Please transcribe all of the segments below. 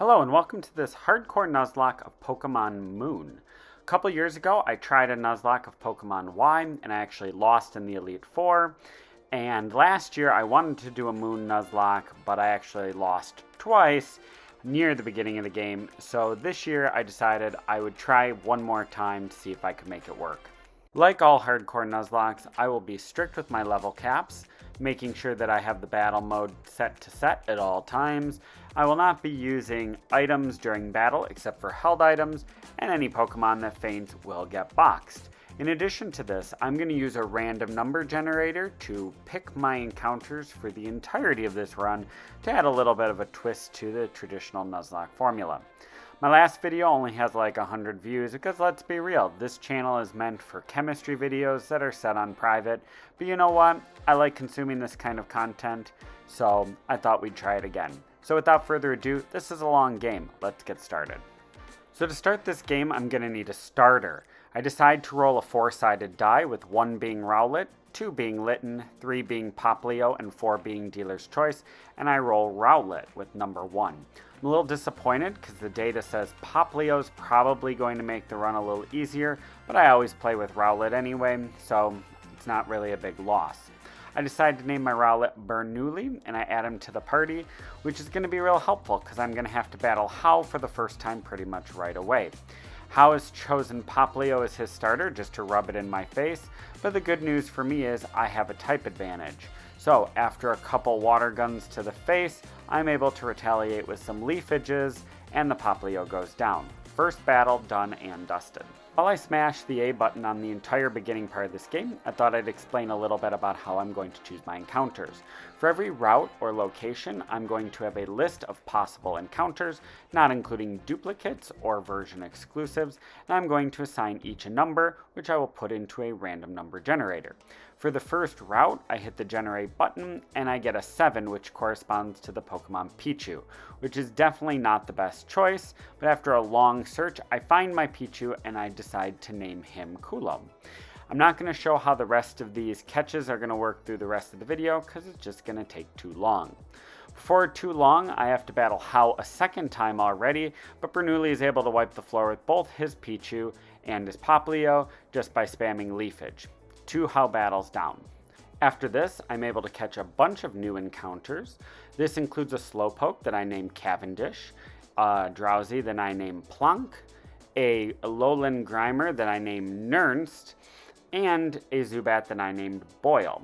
Hello and welcome to this hardcore Nuzlocke of Pokemon Moon. A couple years ago I tried a Nuzlocke of Pokemon Y and I actually lost in the Elite Four. And last year I wanted to do a Moon Nuzlocke, but I actually lost twice near the beginning of the game. So this year I decided I would try one more time to see if I could make it work. Like all hardcore Nuzlockes, I will be strict with my level caps, making sure that I have the battle mode set to set at all times. I will not be using items during battle except for held items, and any Pokemon that faints will get boxed. In addition to this, I'm going to use a random number generator to pick my encounters for the entirety of this run to add a little bit of a twist to the traditional Nuzlocke formula. My last video only has like 100 views because let's be real, this channel is meant for chemistry videos that are set on private, but you know what, I like consuming this kind of content, so I thought we'd try it again. So without further ado, this is a long game, let's get started. So to start this game, I'm going to need a starter. I decide to roll a 4-sided die with 1 being Rowlet, 2 being Litten, 3 being Poplio, and 4 being Dealer's Choice, and I roll Rowlet with number 1. I'm a little disappointed because the data says Poplio's probably going to make the run a little easier, but I always play with Rowlet anyway, so it's not really a big loss. I decided to name my Rowlet Bernoulli, and I add him to the party, which is going to be real helpful because I'm going to have to battle How for the first time pretty much right away. How has chosen Poplio as his starter just to rub it in my face, but the good news for me is I have a type advantage. So after a couple water guns to the face, I'm able to retaliate with some leafages, and the Poplio goes down. First battle done and dusted. While I smashed the A button on the entire beginning part of this game, I thought I'd explain a little bit about how I'm going to choose my encounters. For every route or location, I'm going to have a list of possible encounters, not including duplicates or version exclusives, and I'm going to assign each a number, which I will put into a random number generator. For the first route, I hit the generate button, and I get a 7, which corresponds to the Pokemon Pichu, which is definitely not the best choice, but after a long search, I find my Pichu and I decide to name him Kulo. I'm not going to show how the rest of these catches are going to work through the rest of the video because it's just going to take too long. Before too long, I have to battle How a second time already, but Bernoulli is able to wipe the floor with both his Pichu and his Poplio just by spamming Leafage. 2 How battles down. After this, I'm able to catch a bunch of new encounters. This includes a Slowpoke that I named Cavendish, a Drowsy that I named Plunk, a Lowland Grimer that I named Nernst, and a Zubat that I named Boyle.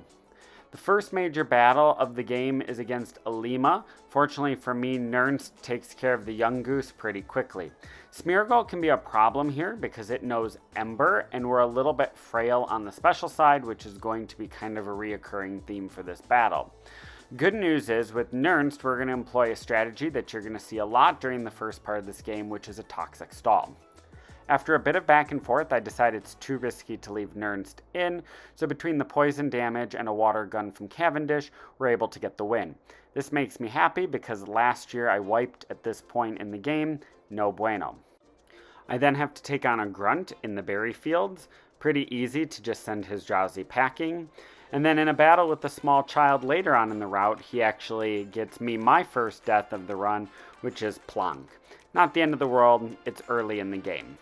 The first major battle of the game is against Alima. Fortunately for me, Nernst takes care of the young goose pretty quickly. Smeargle can be a problem here because it knows Ember, and we're a little bit frail on the special side, which is going to be kind of a reoccurring theme for this battle. Good news is, with Nernst, we're going to employ a strategy that you're going to see a lot during the first part of this game, which is a Toxic Stall. After a bit of back and forth, I decided it's too risky to leave Nernst in, so between the poison damage and a water gun from Cavendish, we're able to get the win. This makes me happy because last year I wiped at this point in the game, no bueno. I then have to take on a Grunt in the berry fields, pretty easy to just send his Drowsy packing. And then in a battle with the small child later on in the route, he actually gets me my first death of the run, which is Plunk. Not the end of the world, it's early in the game.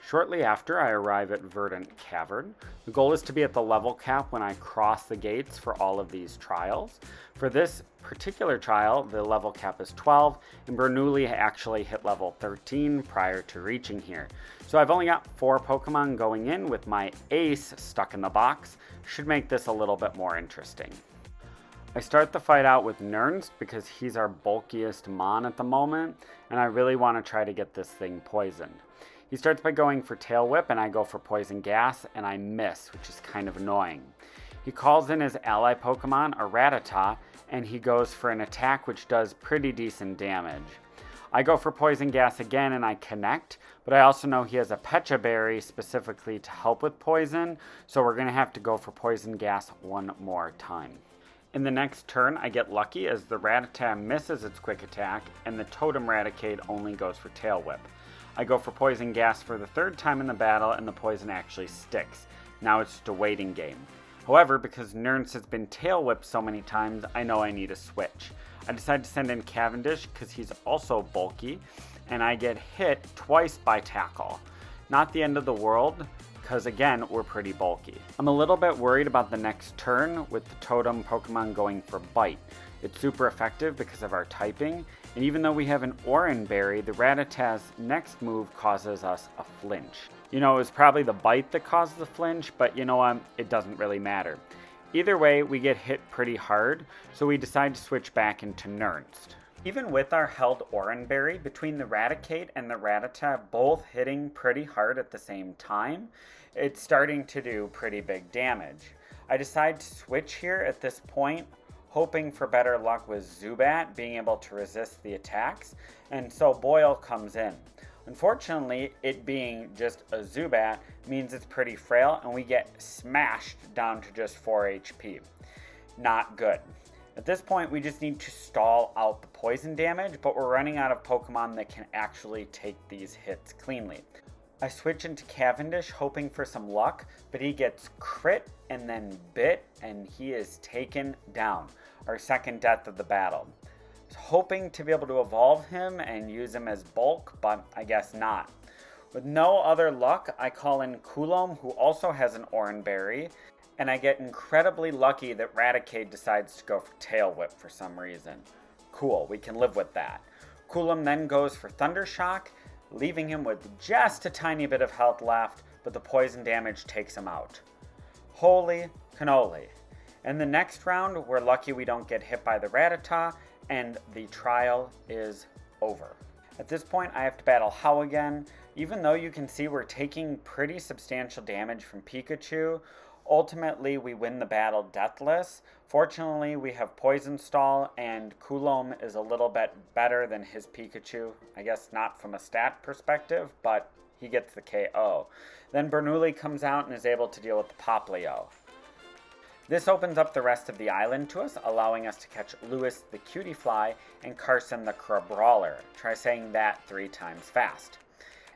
Shortly after, I arrive at Verdant Cavern. The goal is to be at the level cap when I cross the gates for all of these trials. For this particular trial, the level cap is 12, and Bernoulli actually hit level 13 prior to reaching here. So I've only got 4 Pokemon going in with my ace stuck in the box. Should make this a little bit more interesting. I start the fight out with Nernst because he's our bulkiest Mon at the moment, and I really want to try to get this thing poisoned. He starts by going for Tail Whip, and I go for Poison Gas, and I miss, which is kind of annoying. He calls in his ally Pokemon, a Rattata, and he goes for an attack which does pretty decent damage. I go for Poison Gas again, and I connect, but I also know he has a Pecha Berry specifically to help with poison, so we're going to have to go for Poison Gas one more time. In the next turn, I get lucky as the Rattata misses its quick attack, and the Totem Raticate only goes for Tail Whip. I go for Poison Gas for the 3rd time in the battle, and the poison actually sticks. Now it's just a waiting game. However, because Nernst has been Tail Whipped so many times, I know I need a switch. I decide to send in Cavendish because he's also bulky, and I get hit twice by Tackle. Not the end of the world, because again, we're pretty bulky. I'm a little bit worried about the next turn with the Totem Pokemon going for Bite. It's super effective because of our typing, and even though we have an Oran Berry, the Rattatas' next move causes us a flinch. You know, it was probably the Bite that caused the flinch, but you know what, it doesn't really matter. Either way, we get hit pretty hard, so we decide to switch back into Nernst. Even with our held Oran Berry, between the Raticate and the Rattata both hitting pretty hard at the same time, it's starting to do pretty big damage. I decide to switch here at this point, hoping for better luck with Zubat being able to resist the attacks, and so Boyle comes in. Unfortunately, it being just a Zubat means it's pretty frail and we get smashed down to just 4 HP. Not good. At this point, we just need to stall out the poison damage, but we're running out of Pokemon that can actually take these hits cleanly. I switch into Cavendish hoping for some luck, but he gets crit and then bit, and he is taken down. Our second death of the battle. I was hoping to be able to evolve him and use him as bulk, but I guess not. With no other luck, I call in Coulomb, who also has an Oran Berry, and I get incredibly lucky that Raticate decides to go for Tail Whip for some reason. Cool, we can live with that. Coulomb then goes for Thunder Shock, leaving him with just a tiny bit of health left, but the poison damage takes him out. Holy cannoli. In the next round, we're lucky we don't get hit by the Rattata, and the trial is over. At this point, I have to battle How again. Even though you can see we're taking pretty substantial damage from Pikachu, ultimately we win the battle deathless. Fortunately, we have Poison Stall, and Coulomb is a little bit better than his Pikachu. I guess not from a stat perspective, but he gets the KO. Then Bernoulli comes out and is able to deal with the Poplio. This opens up the rest of the island to us, allowing us to catch Lewis the Cutiefly and Carson the Crabrawler. Try saying that 3 times fast.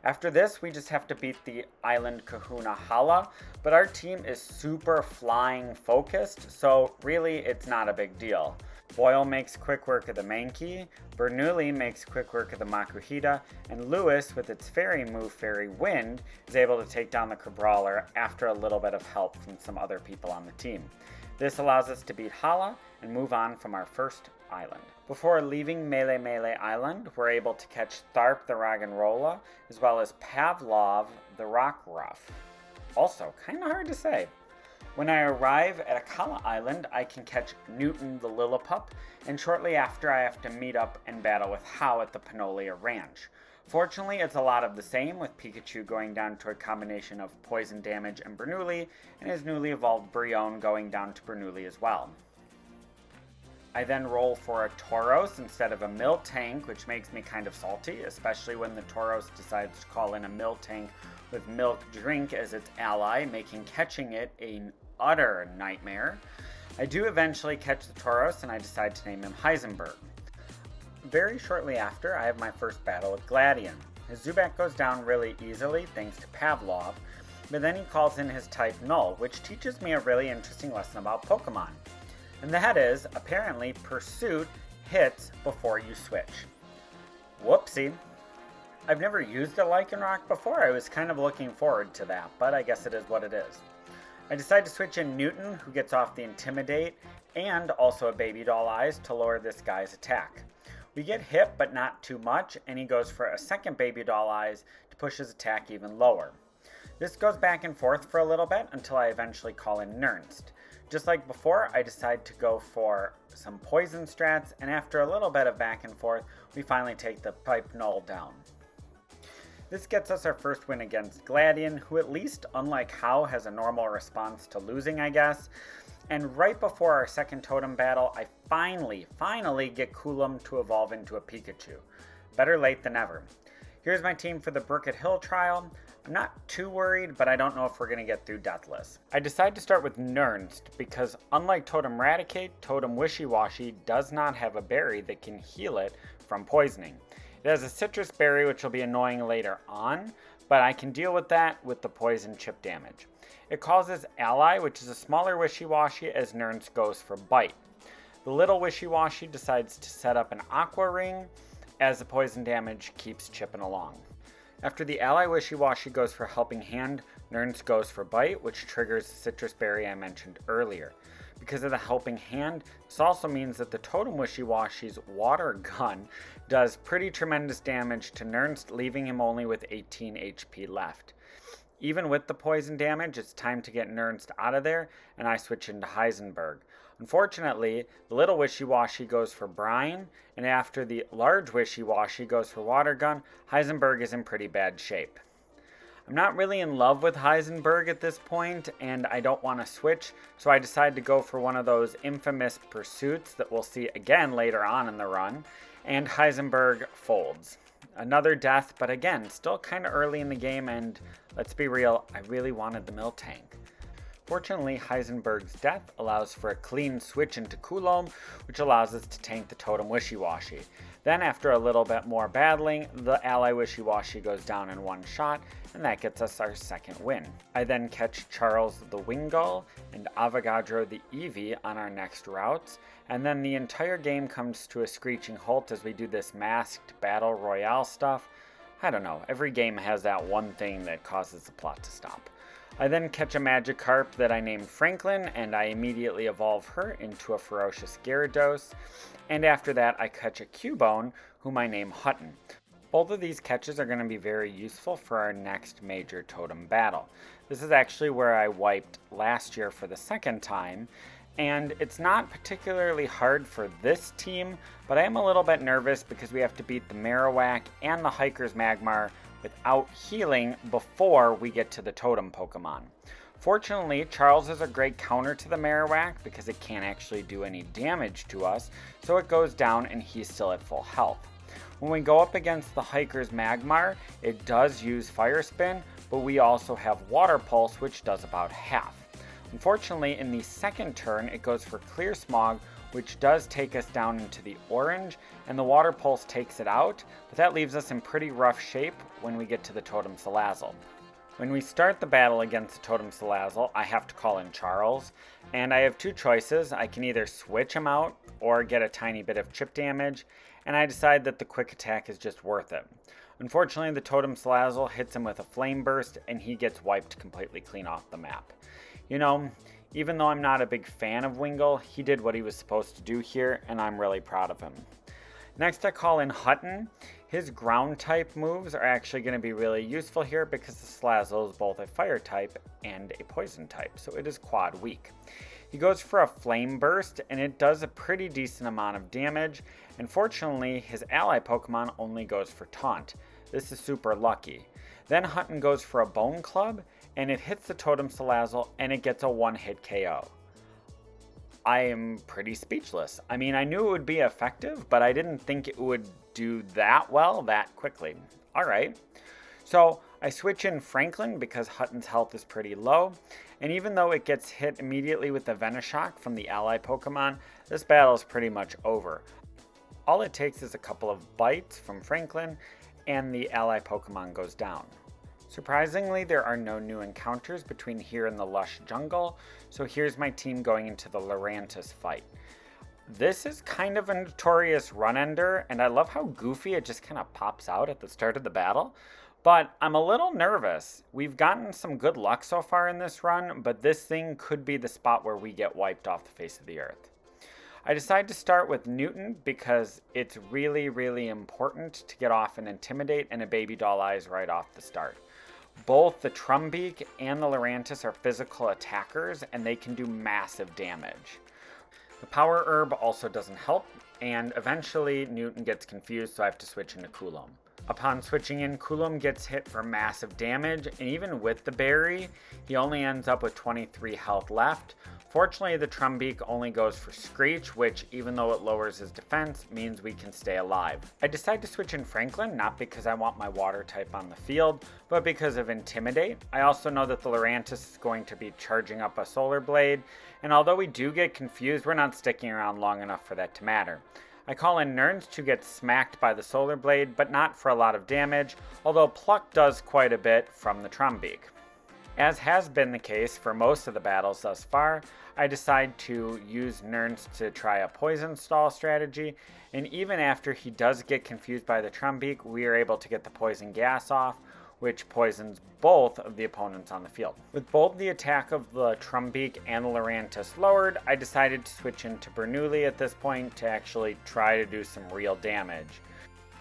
After this, we just have to beat the island Kahuna Hala, but our team is super flying focused, so really it's not a big deal. Boyle makes quick work of the Mankey, Bernoulli makes quick work of the Makuhita, and Lewis, with its fairy move, Fairy Wind, is able to take down the Crabrawler after a little bit of help from some other people on the team. This allows us to beat Hala and move on from our first island. Before leaving Melee Island, we're able to catch Tharp the Roggenrola, as well as Pavlov the Rockruff. Also, kinda hard to say. When I arrive at Akala Island, I can catch Newton the Lillipup, and shortly after I have to meet up and battle with How at the Panolia Ranch. Fortunately, it's a lot of the same, with Pikachu going down to a combination of poison damage and Bernoulli, and his newly evolved Brionne going down to Bernoulli as well. I then roll for a Tauros instead of a Miltank, which makes me kind of salty, especially when the Tauros decides to call in a Miltank with Milk Drink as its ally, making catching it an utter nightmare. I do eventually catch the Tauros, and I decide to name him Heisenberg. Very shortly after, I have my first battle with Gladion. His Zubat goes down really easily thanks to Pavlov, but then he calls in his type Null, which teaches me a really interesting lesson about Pokemon. And that is, apparently, Pursuit hits before you switch. Whoopsie. I've never used a Lycanroc before. I was kind of looking forward to that, but I guess it is what it is. I decide to switch in Newton, who gets off the Intimidate, and also a Baby Doll Eyes to lower this guy's attack. We get hit, but not too much, and he goes for a second Baby Doll Eyes to push his attack even lower. This goes back and forth for a little bit until I eventually call in Nernst. Just like before, I decide to go for some poison strats, and after a little bit of back and forth, we finally take the type Null down. This gets us our first win against Gladion, who at least, unlike How, has a normal response to losing, I guess. And right before our second totem battle, I finally get Coulomb to evolve into a Pikachu. Better late than never. Here's my team for the Brookett Hill trial. I'm not too worried, but I don't know if we're going to get through Deathless. I decide to start with Nernst because unlike Totem Raticate, Totem Wishy-Washy does not have a berry that can heal it from poisoning. It has a citrus berry which will be annoying later on, but I can deal with that with the poison chip damage. It causes Ally, which is a smaller Wishy-Washy, as Nernst goes for Bite. The little Wishy-Washy decides to set up an Aqua Ring as the poison damage keeps chipping along. After the ally Wishy-Washy goes for Helping Hand, Nernst goes for Bite, which triggers the Citrus Berry I mentioned earlier. Because of the Helping Hand, this also means that the Totem Wishy-Washy's Water Gun does pretty tremendous damage to Nernst, leaving him only with 18 HP left. Even with the poison damage, it's time to get Nernst out of there, and I switch into Heisenberg. Unfortunately, the little Wishy-Washy goes for Brine, and after the large Wishy-Washy goes for Water Gun, Heisenberg is in pretty bad shape. I'm not really in love with Heisenberg at this point, and I don't want to switch, so I decide to go for one of those infamous pursuits that we'll see again later on in the run, and Heisenberg folds. Another death, but again, still kind of early in the game, and let's be real, I really wanted the Miltank. Fortunately, Heisenberg's death allows for a clean switch into Coulomb, which allows us to tank the Totem Wishy-Washy. Then, after a little bit more battling, the ally Wishy-Washy goes down in one shot, and that gets us our second win. I then catch Charles the Wingull and Avogadro the Eevee on our next routes, and then the entire game comes to a screeching halt as we do this masked battle royale stuff. I don't know, every game has that one thing that causes the plot to stop. I then catch a Magikarp that I named Franklin, and I immediately evolve her into a ferocious Gyarados. And after that, I catch a Cubone, whom I name Hutton. Both of these catches are going to be very useful for our next major totem battle. This is actually where I wiped last year for the second time, and it's not particularly hard for this team, but I am a little bit nervous because we have to beat the Marowak and the Hiker's Magmar without healing before we get to the totem Pokemon. Fortunately, Charles is a great counter to the Marowak because it can't actually do any damage to us, so it goes down and he's still at full health. When we go up against the Hiker's Magmar, it does use Fire Spin, but we also have Water Pulse, which does about half. Unfortunately, in the second turn, it goes for Clear Smog, which does take us down into the orange, and the Water Pulse takes it out, but that leaves us in pretty rough shape when we get to the Totem Salazzle. When we start the battle against the Totem Salazzle, I have to call in Charles, and I have two choices. I can either switch him out or get a tiny bit of chip damage, and I decide that the quick attack is just worth it. Unfortunately, the Totem Salazzle hits him with a Flame Burst, and he gets wiped completely clean off the map. You know, even though I'm not a big fan of Wingull, he did what he was supposed to do here, and I'm really proud of him. Next, I call in Hutton. His ground type moves are actually going to be really useful here because the Salazzle is both a fire type and a poison type, so it is quad weak. He goes for a Flame Burst, and it does a pretty decent amount of damage, and fortunately, his ally Pokemon only goes for Taunt. This is super lucky. Then Hutton goes for a Bone Club, and it hits the Totem Salazzle, and it gets a one-hit KO. I am pretty speechless. I mean, I knew it would be effective, but I didn't think it would do that well that quickly. Alright, so I switch in Franklin because Hutton's health is pretty low, and even though it gets hit immediately with the Venoshock from the ally Pokemon, this battle is pretty much over. All it takes is a couple of bites from Franklin, and the ally Pokemon goes down. Surprisingly, there are no new encounters between here and the lush jungle, so here's my team going into the Lurantis fight. This is kind of a notorious run-ender, and I love how goofy it just kind of pops out at the start of the battle, but I'm a little nervous. We've gotten some good luck so far in this run, but this thing could be the spot where we get wiped off the face of the earth. I decide to start with Newton because it's really, really important to get off an Intimidate and a Baby Doll Eyes right off the start. Both the Trumbeak and the Lurantis are physical attackers, and they can do massive damage. The Power Herb also doesn't help, and eventually Newton gets confused, so I have to switch into Coulomb. Upon switching in, Coulomb gets hit for massive damage, and even with the berry, he only ends up with 23 health left. Fortunately, the Trumbeak only goes for Screech, which, even though it lowers his defense, means we can stay alive. I decide to switch in Franklin, not because I want my water type on the field, but because of Intimidate. I also know that the Lurantis is going to be charging up a Solar Blade, and although we do get confused, we're not sticking around long enough for that to matter. I call in Nernst to get smacked by the Solar Blade, but not for a lot of damage, although Pluck does quite a bit from the Trumbeak. As has been the case for most of the battles thus far, I decide to use Nernst to try a poison stall strategy, and even after he does get confused by the Trumbeak, we are able to get the poison gas off, which poisons both of the opponents on the field. With both the attack of the Trumbeak and the Lurantis lowered, I decided to switch into Bernoulli at this point to actually try to do some real damage.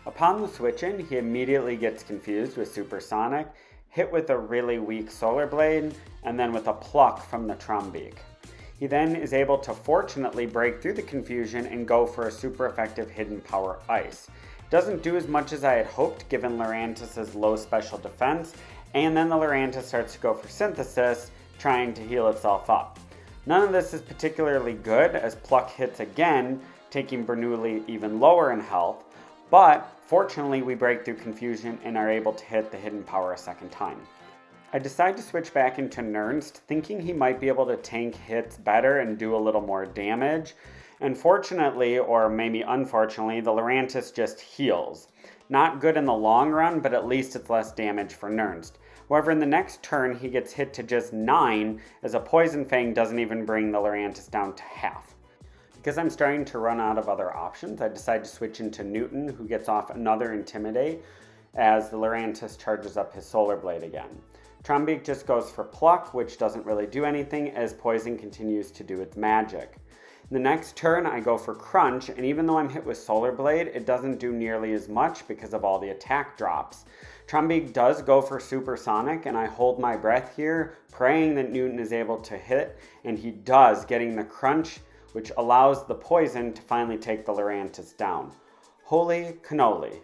Upon the switch in, he immediately gets confused with Supersonic, hit with a really weak Solar Blade, and then with a pluck from the Trumbeak. He then is able to fortunately break through the confusion and go for a super effective Hidden Power Ice. Doesn't do as much as I had hoped given Lurantis' low special defense, and then the Lurantis starts to go for Synthesis, trying to heal itself up. None of this is particularly good as Pluck hits again, taking Bernoulli even lower in health, but fortunately we break through confusion and are able to hit the Hidden Power a second time. I decide to switch back into Nernst, thinking he might be able to tank hits better and do a little more damage. And fortunately, or maybe unfortunately, the Lurantis just heals. Not good in the long run, but at least it's less damage for Nernst. However, in the next turn, he gets hit to just 9, as a Poison Fang doesn't even bring the Lurantis down to half. Because I'm starting to run out of other options, I decide to switch into Newton, who gets off another Intimidate, as the Lurantis charges up his Solar Blade again. Trumbeak just goes for Pluck, which doesn't really do anything, as Poison continues to do its magic. The next turn, I go for Crunch, and even though I'm hit with Solar Blade, it doesn't do nearly as much because of all the attack drops. Trumbeak does go for Supersonic, and I hold my breath here, praying that Newton is able to hit, and he does, getting the Crunch, which allows the Poison to finally take the Lurantis down. Holy cannoli.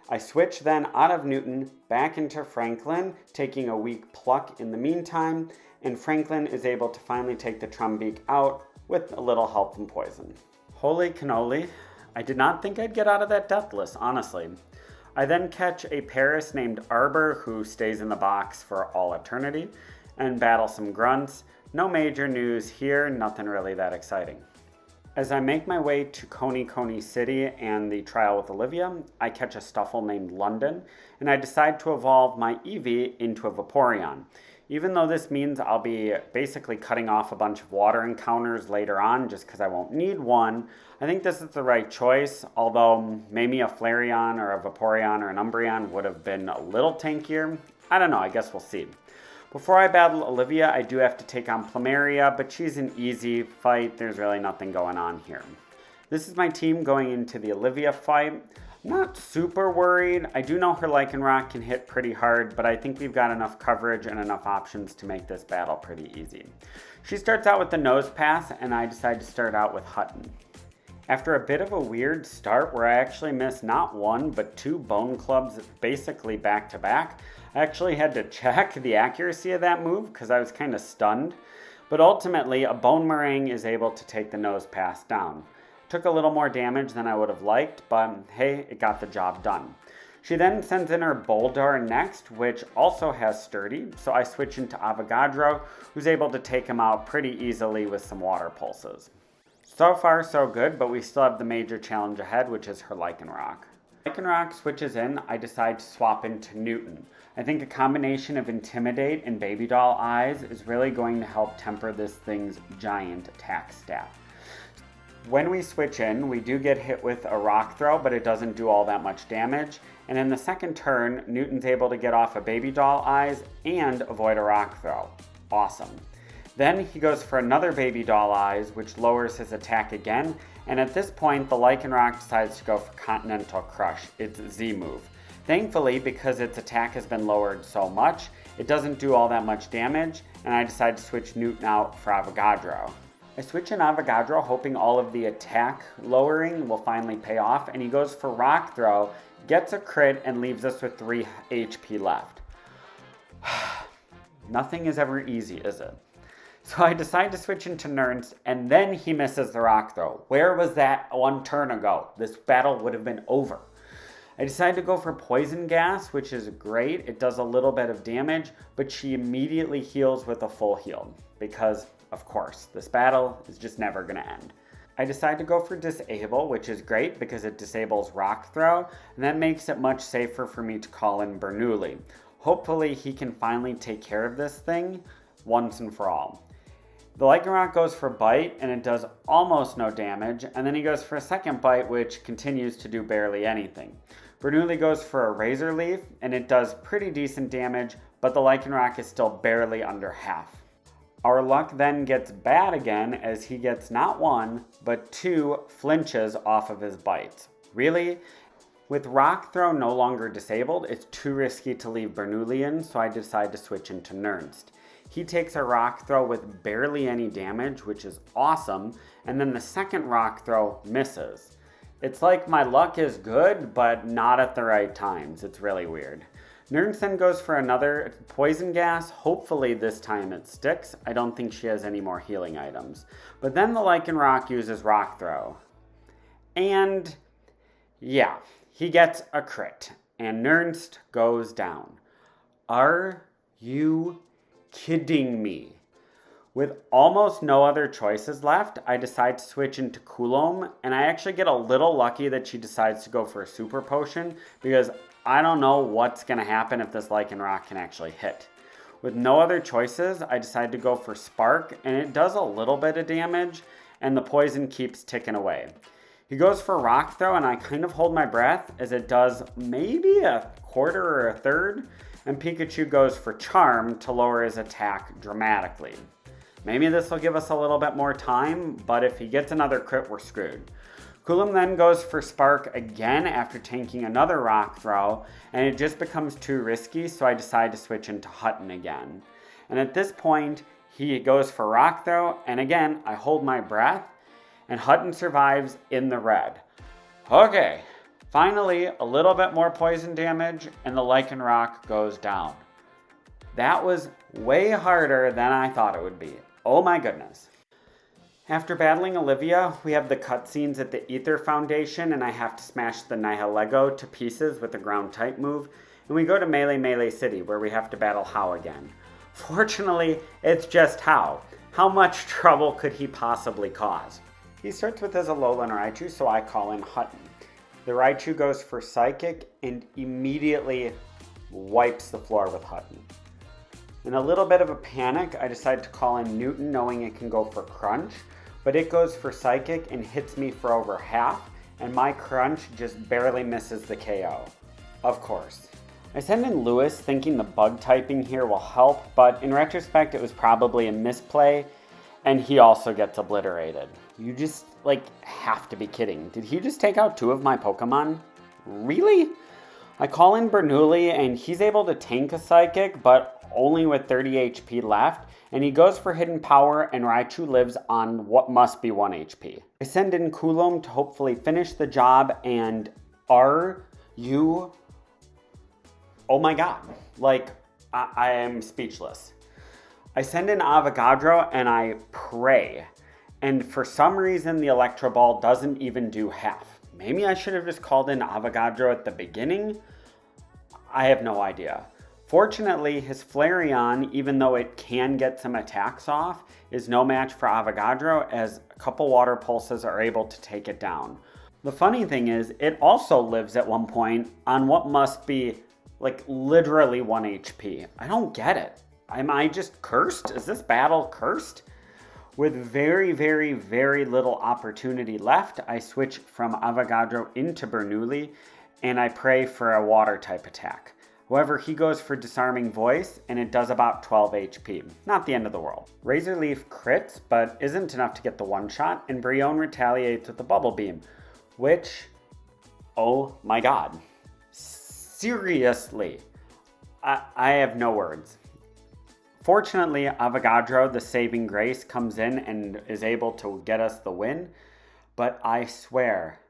I switch then out of Newton back into Franklin, taking a weak Pluck in the meantime, and Franklin is able to finally take the Trumbeak out, with a little help from Poison. Holy cannoli. I did not think I'd get out of that deathless, honestly. I then catch a Paris named Arbor who stays in the box for all eternity, and battle some grunts. No major news here, nothing really that exciting. As I make my way to Coney City and the trial with Olivia, I catch a Stuffle named London, and I decide to evolve my Eevee into a Vaporeon. Even though this means I'll be basically cutting off a bunch of water encounters later on just because I won't need one, I think this is the right choice, although maybe a Flareon or a Vaporeon or an Umbreon would have been a little tankier. I don't know, I guess we'll see. Before I battle Olivia, I do have to take on Plumeria, but she's an easy fight, there's really nothing going on here. This is my team going into the Olivia fight. Not super worried. I do know her Lycanroc can hit pretty hard, but I think we've got enough coverage and enough options to make this battle pretty easy. She starts out with the Nose Pass, and I decide to start out with Hutton. After a bit of a weird start where I actually missed not one, but 2 Bone Clubs basically back to back, I actually had to check the accuracy of that move because I was kind of stunned. But ultimately, a Bone Meringue is able to take the Nose Pass down. Took a little more damage than I would have liked, but hey, it got the job done. She then sends in her Boldar next, which also has Sturdy, so I switch into Avogadro, who's able to take him out pretty easily with some Water Pulses. So far, so good, but we still have the major challenge ahead, which is her Lycanroc. Lycanroc switches in, I decide to swap into Newton. I think a combination of Intimidate and Baby Doll Eyes is really going to help temper this thing's giant attack stat. When we switch in, we do get hit with a Rock Throw, but it doesn't do all that much damage. And in the second turn, Newton's able to get off a Baby Doll Eyes and avoid a Rock Throw. Awesome. Then he goes for another Baby Doll Eyes, which lowers his attack again. And at this point, the Lycanroc decides to go for Continental Crush, its Z move. Thankfully, because its attack has been lowered so much, it doesn't do all that much damage, and I decide to switch Newton out for Avogadro. I switch in Avogadro hoping all of the attack lowering will finally pay off, and he goes for Rock Throw, gets a crit, and leaves us with 3 HP left. Nothing is ever easy, is it? So I decide to switch into Nernst, and then he misses the Rock Throw. Where was that 1 turn ago? This battle would have been over. I decide to go for Poison Gas, which is great. It does a little bit of damage, but she immediately heals with a full heal, because of course, this battle is just never going to end. I decide to go for Disable, which is great because it disables Rock Throw, and that makes it much safer for me to call in Bernoulli. Hopefully he can finally take care of this thing once and for all. The Lycanroc goes for bite and it does almost no damage, and then he goes for a second bite which continues to do barely anything. Bernoulli goes for a Razor Leaf and it does pretty decent damage, but the Lycanroc is still barely under half. Our luck then gets bad again as he gets not one, but two flinches off of his bites. Really? With Rock Throw no longer disabled, it's too risky to leave Bernoulli in, so I decide to switch into Nernst. He takes a Rock Throw with barely any damage, which is awesome, and then the second Rock Throw misses. It's like my luck is good, but not at the right times. It's really weird. Nernst then goes for another Poison Gas. Hopefully this time it sticks. I don't think she has any more healing items. But then the Lycanroc uses Rock Throw. And yeah, he gets a crit. And Nernst goes down. Are you kidding me? With almost no other choices left, I decide to switch into Coulomb, and I actually get a little lucky that she decides to go for a Super Potion, because I don't know what's going to happen if this Lycanroc can actually hit. With no other choices, I decide to go for Spark, and it does a little bit of damage, and the poison keeps ticking away. He goes for Rock Throw, and I kind of hold my breath as it does maybe a quarter or a third, and Pikachu goes for Charm to lower his attack dramatically. Maybe this will give us a little bit more time, but if he gets another crit, we're screwed. Coulomb then goes for Spark again after tanking another Rock Throw, and it just becomes too risky, so I decide to switch into Hutton again. And at this point, he goes for Rock Throw, and again, I hold my breath, and Hutton survives in the red. Okay. Finally, a little bit more poison damage, and the Lycanroc goes down. That was way harder than I thought it would be. Oh my goodness. After battling Olivia, we have the cutscenes at the Ether Foundation, and I have to smash the Nihilego to pieces with the ground type move, and we go to Melee City, where we have to battle Hau again. Fortunately, it's just Hau. How much trouble could he possibly cause? He starts with his Alolan Raichu, so I call in Hutton. The Raichu goes for Psychic and immediately wipes the floor with Hutton. In a little bit of a panic, I decide to call in Newton knowing it can go for Crunch, but it goes for Psychic and hits me for over half, and my Crunch just barely misses the KO. Of course. I send in Lewis thinking the bug typing here will help, but in retrospect it was probably a misplay, and he also gets obliterated. You just, have to be kidding. Did he just take out two of my Pokemon? Really? I call in Bernoulli, and he's able to tank a Psychic, but only with 30 HP left, and he goes for Hidden Power, and Raichu lives on what must be 1 HP. I send in Coulomb to hopefully finish the job, and are you... Oh my god. I am speechless. I send in Avogadro, and I pray. And for some reason, the Electro Ball doesn't even do half. Maybe I should have just called in Avogadro at the beginning? I have no idea. Fortunately, his Flareon, even though it can get some attacks off, is no match for Avogadro, as a couple Water Pulses are able to take it down. The funny thing is, it also lives at one point on what must be, literally 1 HP. I don't get it. Am I just cursed? Is this battle cursed? With very, very, very little opportunity left, I switch from Avogadro into Bernoulli, and I pray for a Water-type attack. However, he goes for Disarming Voice, and it does about 12 HP. Not the end of the world. Razor Leaf crits, but isn't enough to get the one-shot, and Brionne retaliates with the Bubble Beam, which, oh my god. Seriously. I have no words. Fortunately, Avogadro, the saving grace, comes in and is able to get us the win, but I swear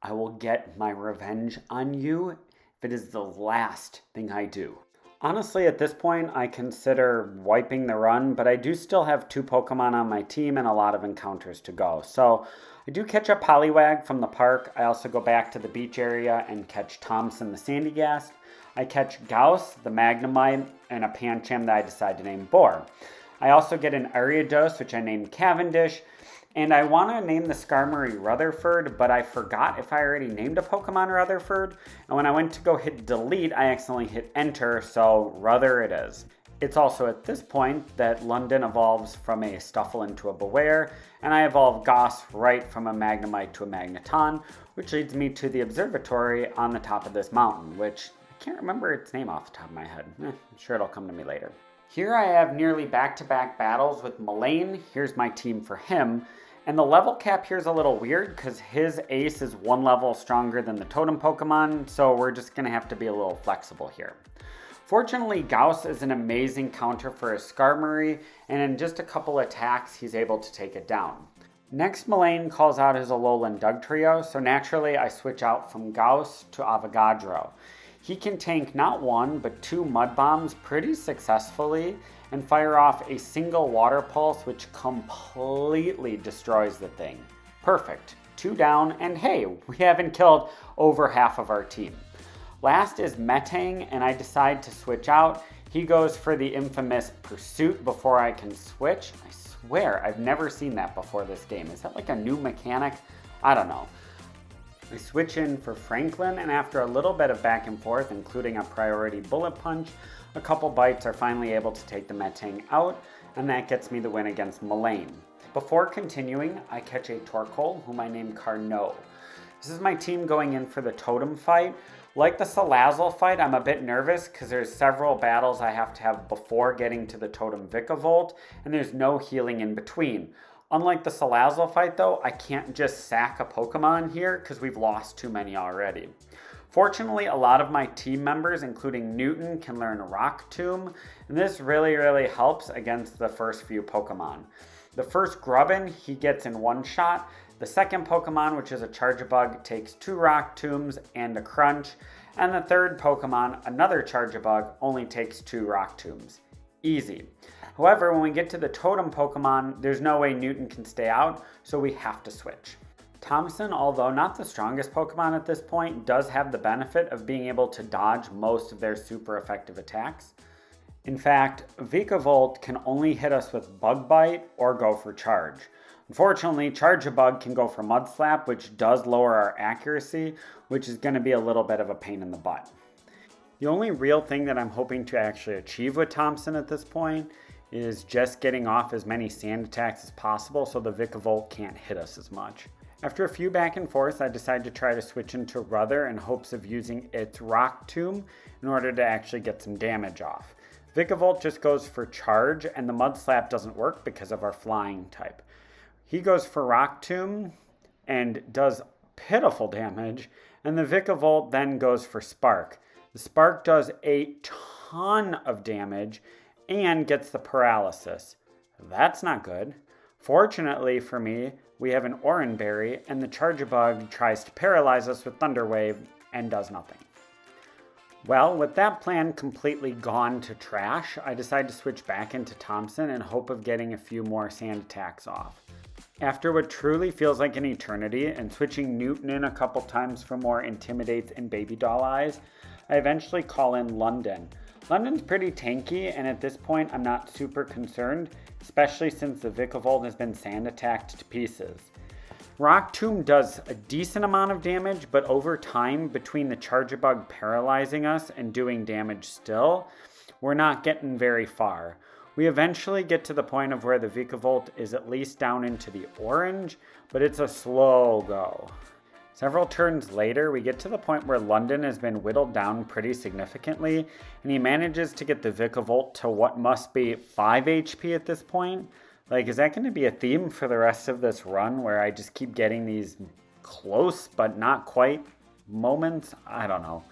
I will get my revenge on you if it is the last thing I do. Honestly, at this point, I consider wiping the run, but I do still have 2 Pokemon on my team and a lot of encounters to go. So I do catch a Poliwag from the park. I also go back to the beach area and catch Thompson the Sandygast. I catch Gauss, the Magnemite, and a Pancham that I decide to name Boar. I also get an Ariados, which I named Cavendish, And I want to name the Skarmory Rutherford, but I forgot if I already named a Pokemon Rutherford. And when I went to go hit delete, I accidentally hit enter, so Ruther it is. It's also at this point that London evolves from a Stuffle into a Beware, and I evolve Goss right from a Magnemite to a Magneton, which leads me to the observatory on the top of this mountain, which I can't remember its name off the top of my head. I'm sure it'll come to me later. Here I have nearly back-to-back battles with Mullane. Here's my team for him. And the level cap here is a little weird because his ace is 1 level stronger than the totem Pokemon, so we're just going to have to be a little flexible here. Fortunately, Gauss is an amazing counter for his Skarmory, and in just a couple attacks, he's able to take it down. Next, Mullane calls out his Alolan Dugtrio, so naturally I switch out from Gauss to Avogadro. He can tank not 1, but 2 Mud Bombs pretty successfully, and fire off a single Water Pulse, which completely destroys the thing. Perfect. 2 down, and hey, we haven't killed over half of our team. Last is Metang, and I decide to switch out. He goes for the infamous Pursuit before I can switch. I swear, I've never seen that before this game. Is that like a new mechanic? I don't know. I switch in for Franklin, and after a little bit of back and forth, including a priority Bullet Punch, a couple bites are finally able to take the Metang out, and that gets me the win against Mullane. Before continuing, I catch a Torkoal, whom I name Carnot. This is my team going in for the totem fight. Like the Salazzle fight, I'm a bit nervous because there's several battles I have to have before getting to the totem Vikavolt, and there's no healing in between. Unlike the Salazzle fight though, I can't just sack a Pokemon here because we've lost too many already. Fortunately, a lot of my team members, including Newton, can learn Rock Tomb, and this really helps against the first few Pokemon. The first Grubbin he gets in one shot. The second Pokemon, which is a Charjabug, takes 2 Rock Tombs and a Crunch, and the third Pokemon, another Charjabug, only takes 2 Rock Tombs. Easy. However, when we get to the totem Pokemon, there's no way Newton can stay out, so we have to switch. Thompson, although not the strongest Pokemon at this point, does have the benefit of being able to dodge most of their super effective attacks. In fact, Vikavolt can only hit us with Bug Bite or go for Charge. Unfortunately, Charjabug can go for Mud Slap, which does lower our accuracy, which is going to be a little bit of a pain in the butt. The only real thing that I'm hoping to actually achieve with Thompson at this point is just getting off as many sand attacks as possible so the Vikavolt can't hit us as much. After a few back and forths, I decide to try to switch into Ruther in hopes of using its Rock Tomb in order to actually get some damage off. Vikavolt just goes for Charge, and the Mud Slap doesn't work because of our flying type. He goes for Rock Tomb and does pitiful damage, and the Vikavolt then goes for Spark. The Spark does a ton of damage and gets the paralysis. That's not good. Fortunately for me, we have an Oranberry, and the Charjabug tries to paralyze us with Thunder Wave and does nothing. Well, with that plan completely gone to trash, I decide to switch back into Thompson in hope of getting a few more sand attacks off. After what truly feels like an eternity, and switching Newton in a couple times for more Intimidates and Baby Doll Eyes, I eventually call in London. London's pretty tanky, and at this point I'm not super concerned, especially since the Vikavolt has been sand attacked to pieces. Rock Tomb does a decent amount of damage, but over time, between the Charjabug paralyzing us and doing damage still, we're not getting very far. We eventually get to the point of where the Vikavolt is at least down into the orange, but it's a slow go. Several turns later, we get to the point where London has been whittled down pretty significantly, and he manages to get the Vikavolt to what must be 5 HP at this point. Like, is that going to be a theme for the rest of this run, where I just keep getting these close but not quite moments? I don't know.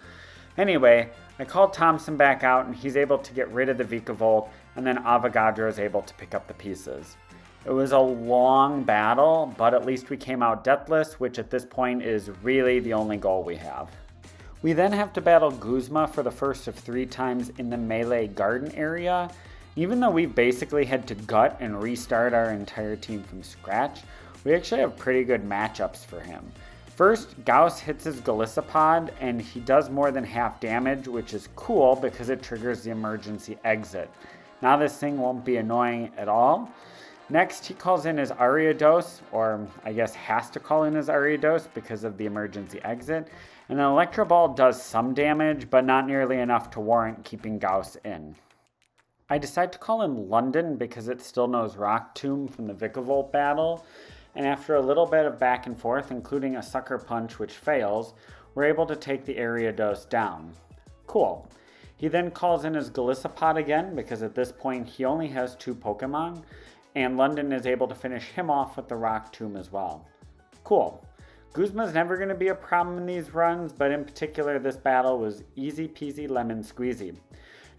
Anyway, I call Thompson back out, and he's able to get rid of the Vikavolt, and then Avogadro is able to pick up the pieces. It was a long battle, but at least we came out deathless, which at this point is really the only goal we have. We then have to battle Guzma for the first of 3 times in the melee garden area. Even though we've basically had to gut and restart our entire team from scratch, we actually have pretty good matchups for him. First, Gauss hits his Golisopod, and he does more than half damage, which is cool because it triggers the emergency exit. Now this thing won't be annoying at all. Next, he calls in his Ariados, or I guess has to call in his Ariados because of the emergency exit. And an Electro Ball does some damage, but not nearly enough to warrant keeping Gauss in. I decide to call in London because it still knows Rock Tomb from the Vikavolt battle, and after a little bit of back and forth, including a Sucker Punch which fails, we're able to take the Ariados down. Cool. He then calls in his Golisopod again because at this point he only has 2 Pokemon, and London is able to finish him off with the Rock Tomb as well. Cool. Guzma's never going to be a problem in these runs, but in particular this battle was easy peasy lemon squeezy.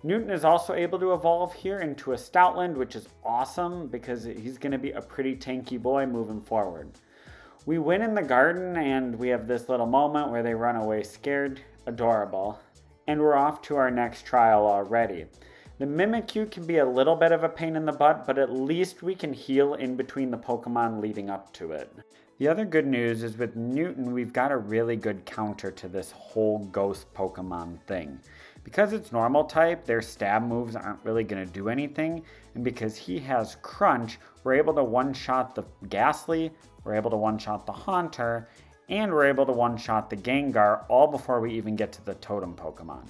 Newton is also able to evolve here into a Stoutland, which is awesome because he's going to be a pretty tanky boy moving forward. We win in the garden and we have this little moment where they run away scared. Adorable. And we're off to our next trial already. The Mimikyu can be a little bit of a pain in the butt, but at least we can heal in between the Pokemon leading up to it. The other good news is with Newton, we've got a really good counter to this whole ghost Pokemon thing. Because it's normal type, their stab moves aren't really going to do anything, and because he has Crunch, we're able to one-shot the Ghastly, we're able to one-shot the Haunter, and we're able to one-shot the Gengar all before we even get to the Totem Pokemon.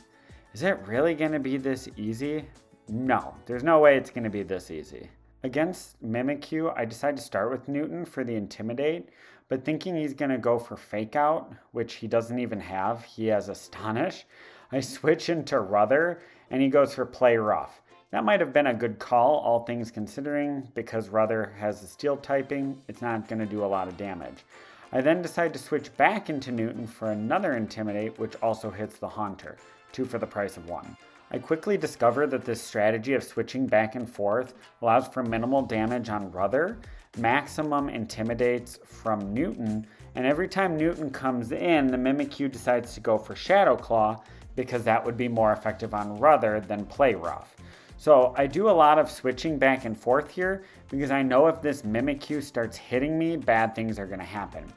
Is it really going to be this easy? No, there's no way it's going to be this easy. Against Mimikyu, I decide to start with Newton for the Intimidate, but thinking he's going to go for Fake Out, which he doesn't even have, he has Astonish, I switch into Ruther, and he goes for Play Rough. That might have been a good call, all things considering, because Ruther has the Steel typing, it's not going to do a lot of damage. I then decide to switch back into Newton for another Intimidate, which also hits the Haunter, 2 for the price of 1. I quickly discover that this strategy of switching back and forth allows for minimal damage on Ruther, maximum intimidates from Newton, and every time Newton comes in, the Mimikyu decides to go for Shadow Claw, because that would be more effective on Ruther than Play Rough. So I do a lot of switching back and forth here because I know if this Mimikyu starts hitting me, bad things are going to happen.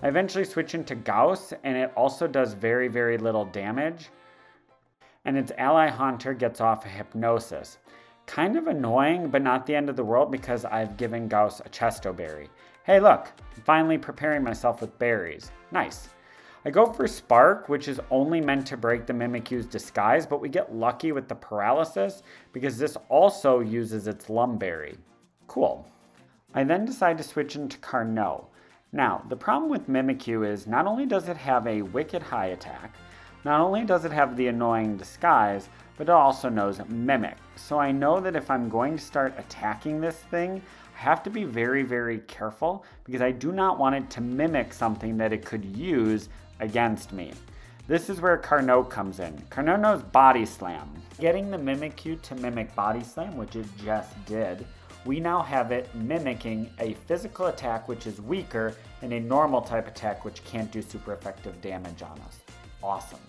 I eventually switch into Gauss, and it also does very, very little damage. And its ally Haunter gets off a Hypnosis. Kind of annoying, but not the end of the world because I've given Gauss a Chesto Berry. Hey look, I'm finally preparing myself with berries. Nice. I go for Spark, which is only meant to break the Mimikyu's disguise, but we get lucky with the Paralysis because this also uses its Lumberry. Cool. I then decide to switch into Carnot. Now, the problem with Mimikyu is not only does it have a wicked high attack, not only does it have the annoying disguise, but it also knows Mimic. So I know that if I'm going to start attacking this thing, I have to be very, very careful because I do not want it to mimic something that it could use against me. This is where Carnot comes in. Carnot knows Body Slam. Getting the Mimikyu to mimic Body Slam, which it just did, we now have it mimicking a physical attack which is weaker and a normal type attack which can't do super effective damage on us. Awesome.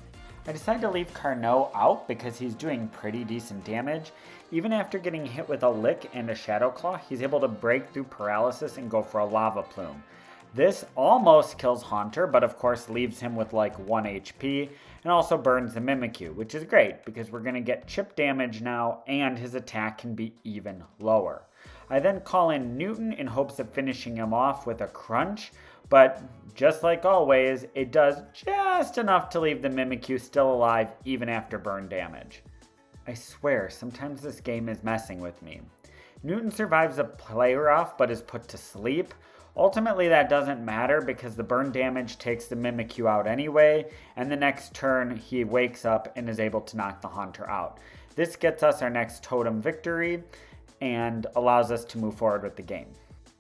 I decided to leave Carnot out because he's doing pretty decent damage. Even after getting hit with a Lick and a Shadow Claw, he's able to break through Paralysis and go for a Lava Plume. This almost kills Haunter, but of course leaves him with like 1 HP, and also burns the Mimikyu, which is great because we're going to get chip damage now, and his attack can be even lower. I then call in Newton in hopes of finishing him off with a Crunch, but just like always, it does just enough to leave the Mimikyu still alive even after burn damage. I swear, sometimes this game is messing with me. Newton survives a Play Rough but is put to sleep. Ultimately, that doesn't matter because the burn damage takes the Mimikyu out anyway, and the next turn he wakes up and is able to knock the Haunter out. This gets us our next Totem victory and allows us to move forward with the game.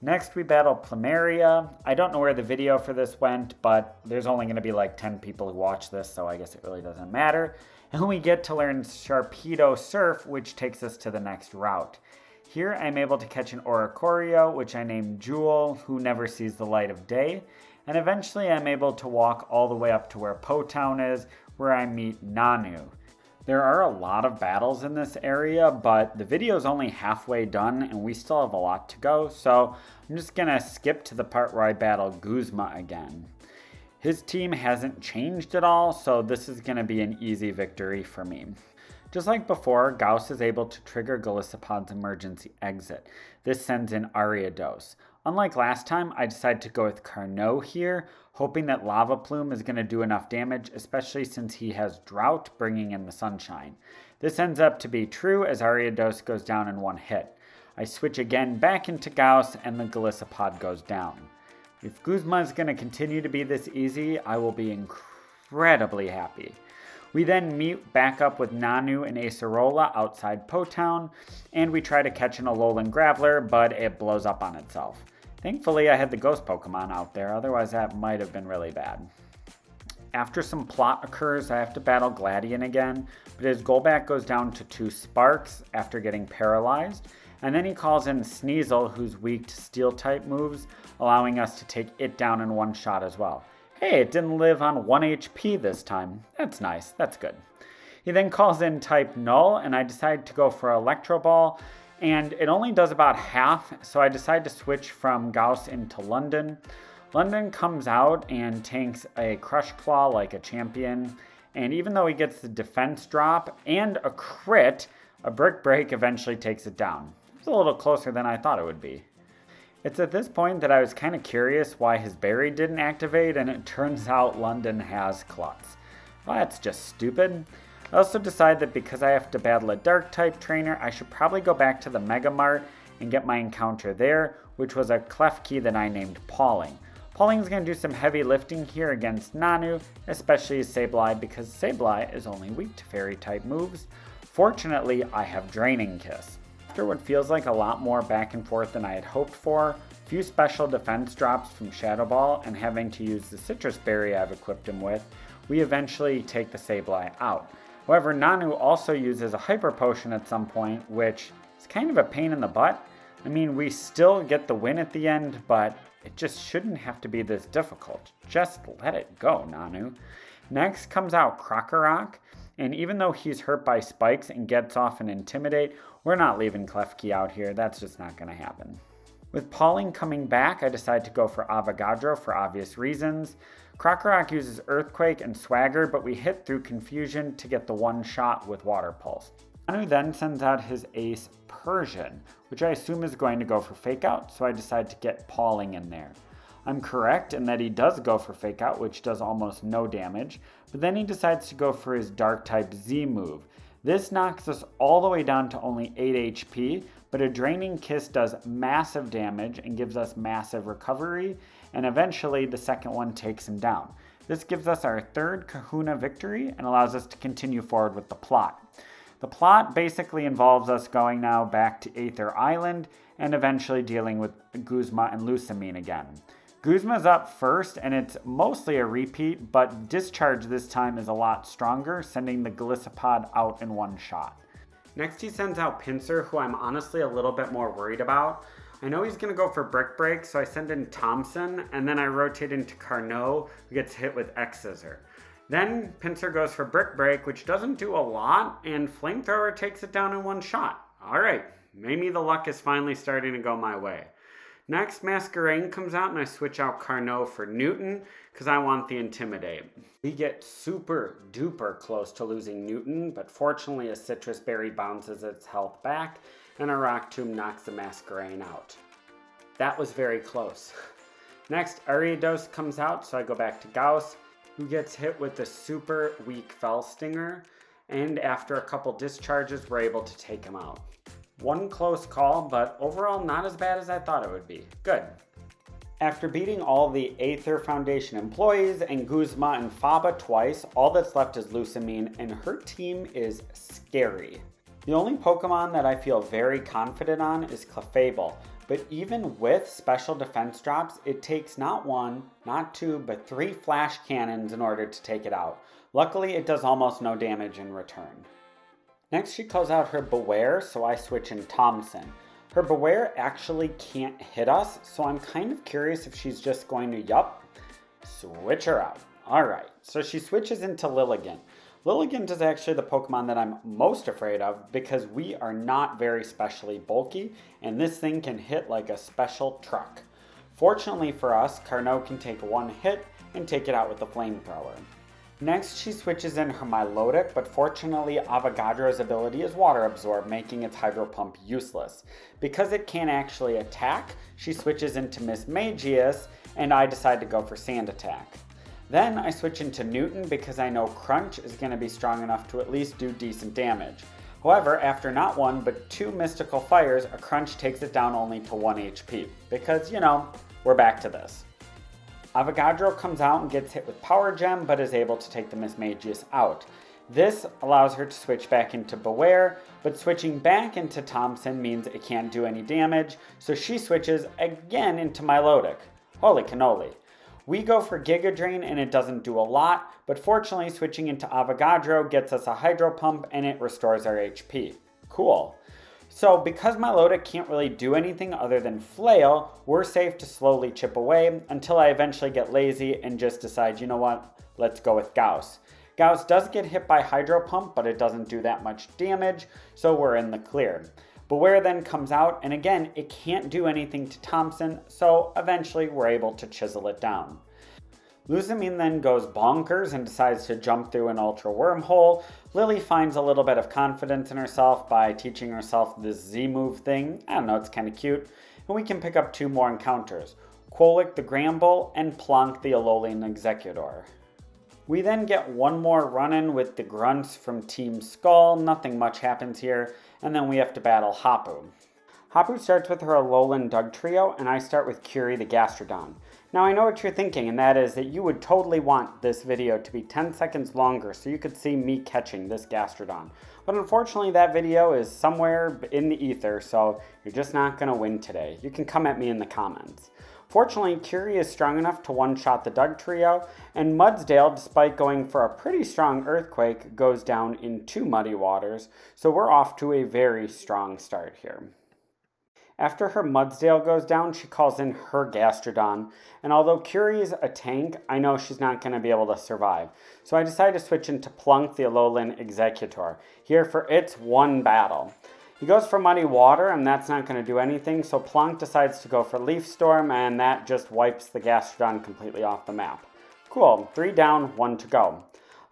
Next, we battle Plumeria. I don't know where the video for this went, but there's only going to be like 10 people who watch this, so I guess it really doesn't matter. And we get to learn Sharpedo Surf, which takes us to the next route. Here, I'm able to catch an Oricorio, which I named Jewel, who never sees the light of day. And eventually, I'm able to walk all the way up to where Po Town is, where I meet Nanu. There are a lot of battles in this area, but the video is only halfway done and we still have a lot to go, so I'm just gonna skip to the part where I battle Guzma again. His team hasn't changed at all, so this is going to be an easy victory for me. Just like before, Gauss is able to trigger Golisopod's emergency exit. This sends in Ariados. Unlike last time, I decided to go with Carnot here, hoping that Lava Plume is going to do enough damage, especially since he has Drought bringing in the Sunshine. This ends up to be true as Ariados goes down in one hit. I switch again back into Gauss and the Golisopod goes down. If Guzma is going to continue to be this easy, I will be incredibly happy. We then meet back up with Nanu and Acerola outside Po Town, and we try to catch an Alolan Graveler, but it blows up on itself. Thankfully, I had the Ghost Pokemon out there, otherwise that might have been really bad. After some plot occurs, I have to battle Gladion again, but his Golbat goes down to 2 Sparks after getting paralyzed, and then he calls in Sneasel, who's weak to Steel-type moves, allowing us to take it down in one shot as well. Hey, it didn't live on 1 HP this time. That's nice, that's good. He then calls in type Null, and I decide to go for Electro Ball, and it only does about half, so I decide to switch from Gauss into London. London comes out and tanks a Crush Claw like a champion, and even though he gets the defense drop and a crit, a Brick Break eventually takes it down. It's a little closer than I thought it would be. It's at this point that I was kind of curious why his berry didn't activate, and it turns out London has Klutz. Well, that's just stupid. I also decide that because I have to battle a Dark-type trainer, I should probably go back to the Mega Mart and get my encounter there, which was a Klefki that I named Pauling. Pauling's going to do some heavy lifting here against Nanu, especially Sableye, because Sableye is only weak to Fairy-type moves. Fortunately, I have Draining Kiss. After what feels like a lot more back and forth than I had hoped for, few special defense drops from Shadow Ball, and having to use the Citrus Berry I've equipped him with, we eventually take the Sableye out. However, Nanu also uses a Hyper Potion at some point, which is kind of a pain in the butt. I mean, we still get the win at the end, but it just shouldn't have to be this difficult. Just let it go, Nanu. Next comes out Krokorok, and even though he's hurt by spikes and gets off an Intimidate, we're not leaving Klefki out here. That's just not going to happen. With Pauling coming back, I decide to go for Avogadro for obvious reasons. Krokorok uses Earthquake and Swagger, but we hit through Confusion to get the one shot with Water Pulse. Nanu then sends out his ace Persian, which I assume is going to go for Fake Out, so I decide to get Pauling in there. I'm correct in that he does go for Fake Out, which does almost no damage, but then he decides to go for his Dark-type Z move. This knocks us all the way down to only 8 HP, but a Draining Kiss does massive damage and gives us massive recovery, and eventually the second one takes him down. This gives us our 3rd Kahuna victory and allows us to continue forward with the plot. The plot basically involves us going now back to Aether Island and eventually dealing with Guzma and Lusamine again. Guzma's up first, and it's mostly a repeat, but Discharge this time is a lot stronger, sending the Golisopod out in one shot. Next he sends out Pinsir, who I'm honestly a little bit more worried about. I know he's going to go for Brick Break, so I send in Thompson, and then I rotate into Carnot, who gets hit with X-Scissor. Then Pinsir goes for Brick Break, which doesn't do a lot, and Flamethrower takes it down in one shot. Alright, maybe the luck is finally starting to go my way. Next, Masquerain comes out and I switch out Carnot for Newton because I want the Intimidate. We get super duper close to losing Newton, but fortunately a Citrus Berry bounces its health back and a Rock Tomb knocks the Masquerain out. That was very close. Next, Ariados comes out, so I go back to Gauss, who gets hit with the super weak Fell Stinger, and after a couple discharges, we're able to take him out. One close call, but overall not as bad as I thought it would be. Good. After beating all the Aether Foundation employees and Guzma and Faba twice, all that's left is Lusamine, and her team is scary. The only Pokemon that I feel very confident on is Clefable, but even with special defense drops, it takes not 1, not 2, but 3 flash cannons in order to take it out. Luckily, it does almost no damage in return. Next, she calls out her Beware, so I switch in Thompson. Her Beware actually can't hit us, so I'm kind of curious if she's just going to, switch her out. Alright, so she switches into Lilligant. Lilligant is actually the Pokemon that I'm most afraid of because we are not very specially bulky, and this thing can hit like a special truck. Fortunately for us, Carnot can take one hit, and take it out with the flamethrower. Next, she switches in her Milotic, but fortunately Avogadro's ability is water absorb, making its Hydro Pump useless. Because it can't actually attack, she switches into Miss Magius, and I decide to go for Sand Attack. Then I switch into Newton because I know Crunch is going to be strong enough to at least do decent damage. However, after not one but two Mystical Fires, a Crunch takes it down only to 1 HP. Because, we're back to this. Avogadro comes out and gets hit with Power Gem, but is able to take the Miss Magius out. This allows her to switch back into Beware, but switching back into Thompson means it can't do any damage, so she switches again into Milotic. Holy cannoli. We go for Giga Drain and it doesn't do a lot, but fortunately switching into Avogadro gets us a Hydro Pump and it restores our HP. Cool. So because Milotic can't really do anything other than flail, we're safe to slowly chip away until I eventually get lazy and just decide, you know what, let's go with Gauss. Gauss does get hit by Hydro Pump, but it doesn't do that much damage, so we're in the clear. Beware then comes out, and again, it can't do anything to Thompson, so eventually we're able to chisel it down. Lusamine then goes bonkers and decides to jump through an ultra wormhole. Lily finds a little bit of confidence in herself by teaching herself this Z-move thing. I don't know, it's kind of cute. And we can pick up 2 more encounters. Quolic the Gramble and Plonk the Alolan Executor. We then get one more run-in with the grunts from Team Skull. Nothing much happens here. And then we have to battle Hapu. Hapu starts with her Alolan Dugtrio, and I start with Curie the Gastrodon. Now I know what you're thinking, and that is that you would totally want this video to be 10 seconds longer so you could see me catching this Gastrodon. But unfortunately that video is somewhere in the ether, so you're just not going to win today. You can come at me in the comments. Fortunately, Curie is strong enough to one-shot the Dugtrio, and Mudsdale, despite going for a pretty strong Earthquake, goes down in 2 Muddy Waters, so we're off to a very strong start here. After her Mudsdale goes down, she calls in her Gastrodon, and although Curie is a tank, I know she's not going to be able to survive. So I decide to switch into Plunk the Alolan Executor, here for its one battle. He goes for Muddy Water, and that's not going to do anything, so Plunk decides to go for Leaf Storm, and that just wipes the Gastrodon completely off the map. Cool, 3 down, 1 to go.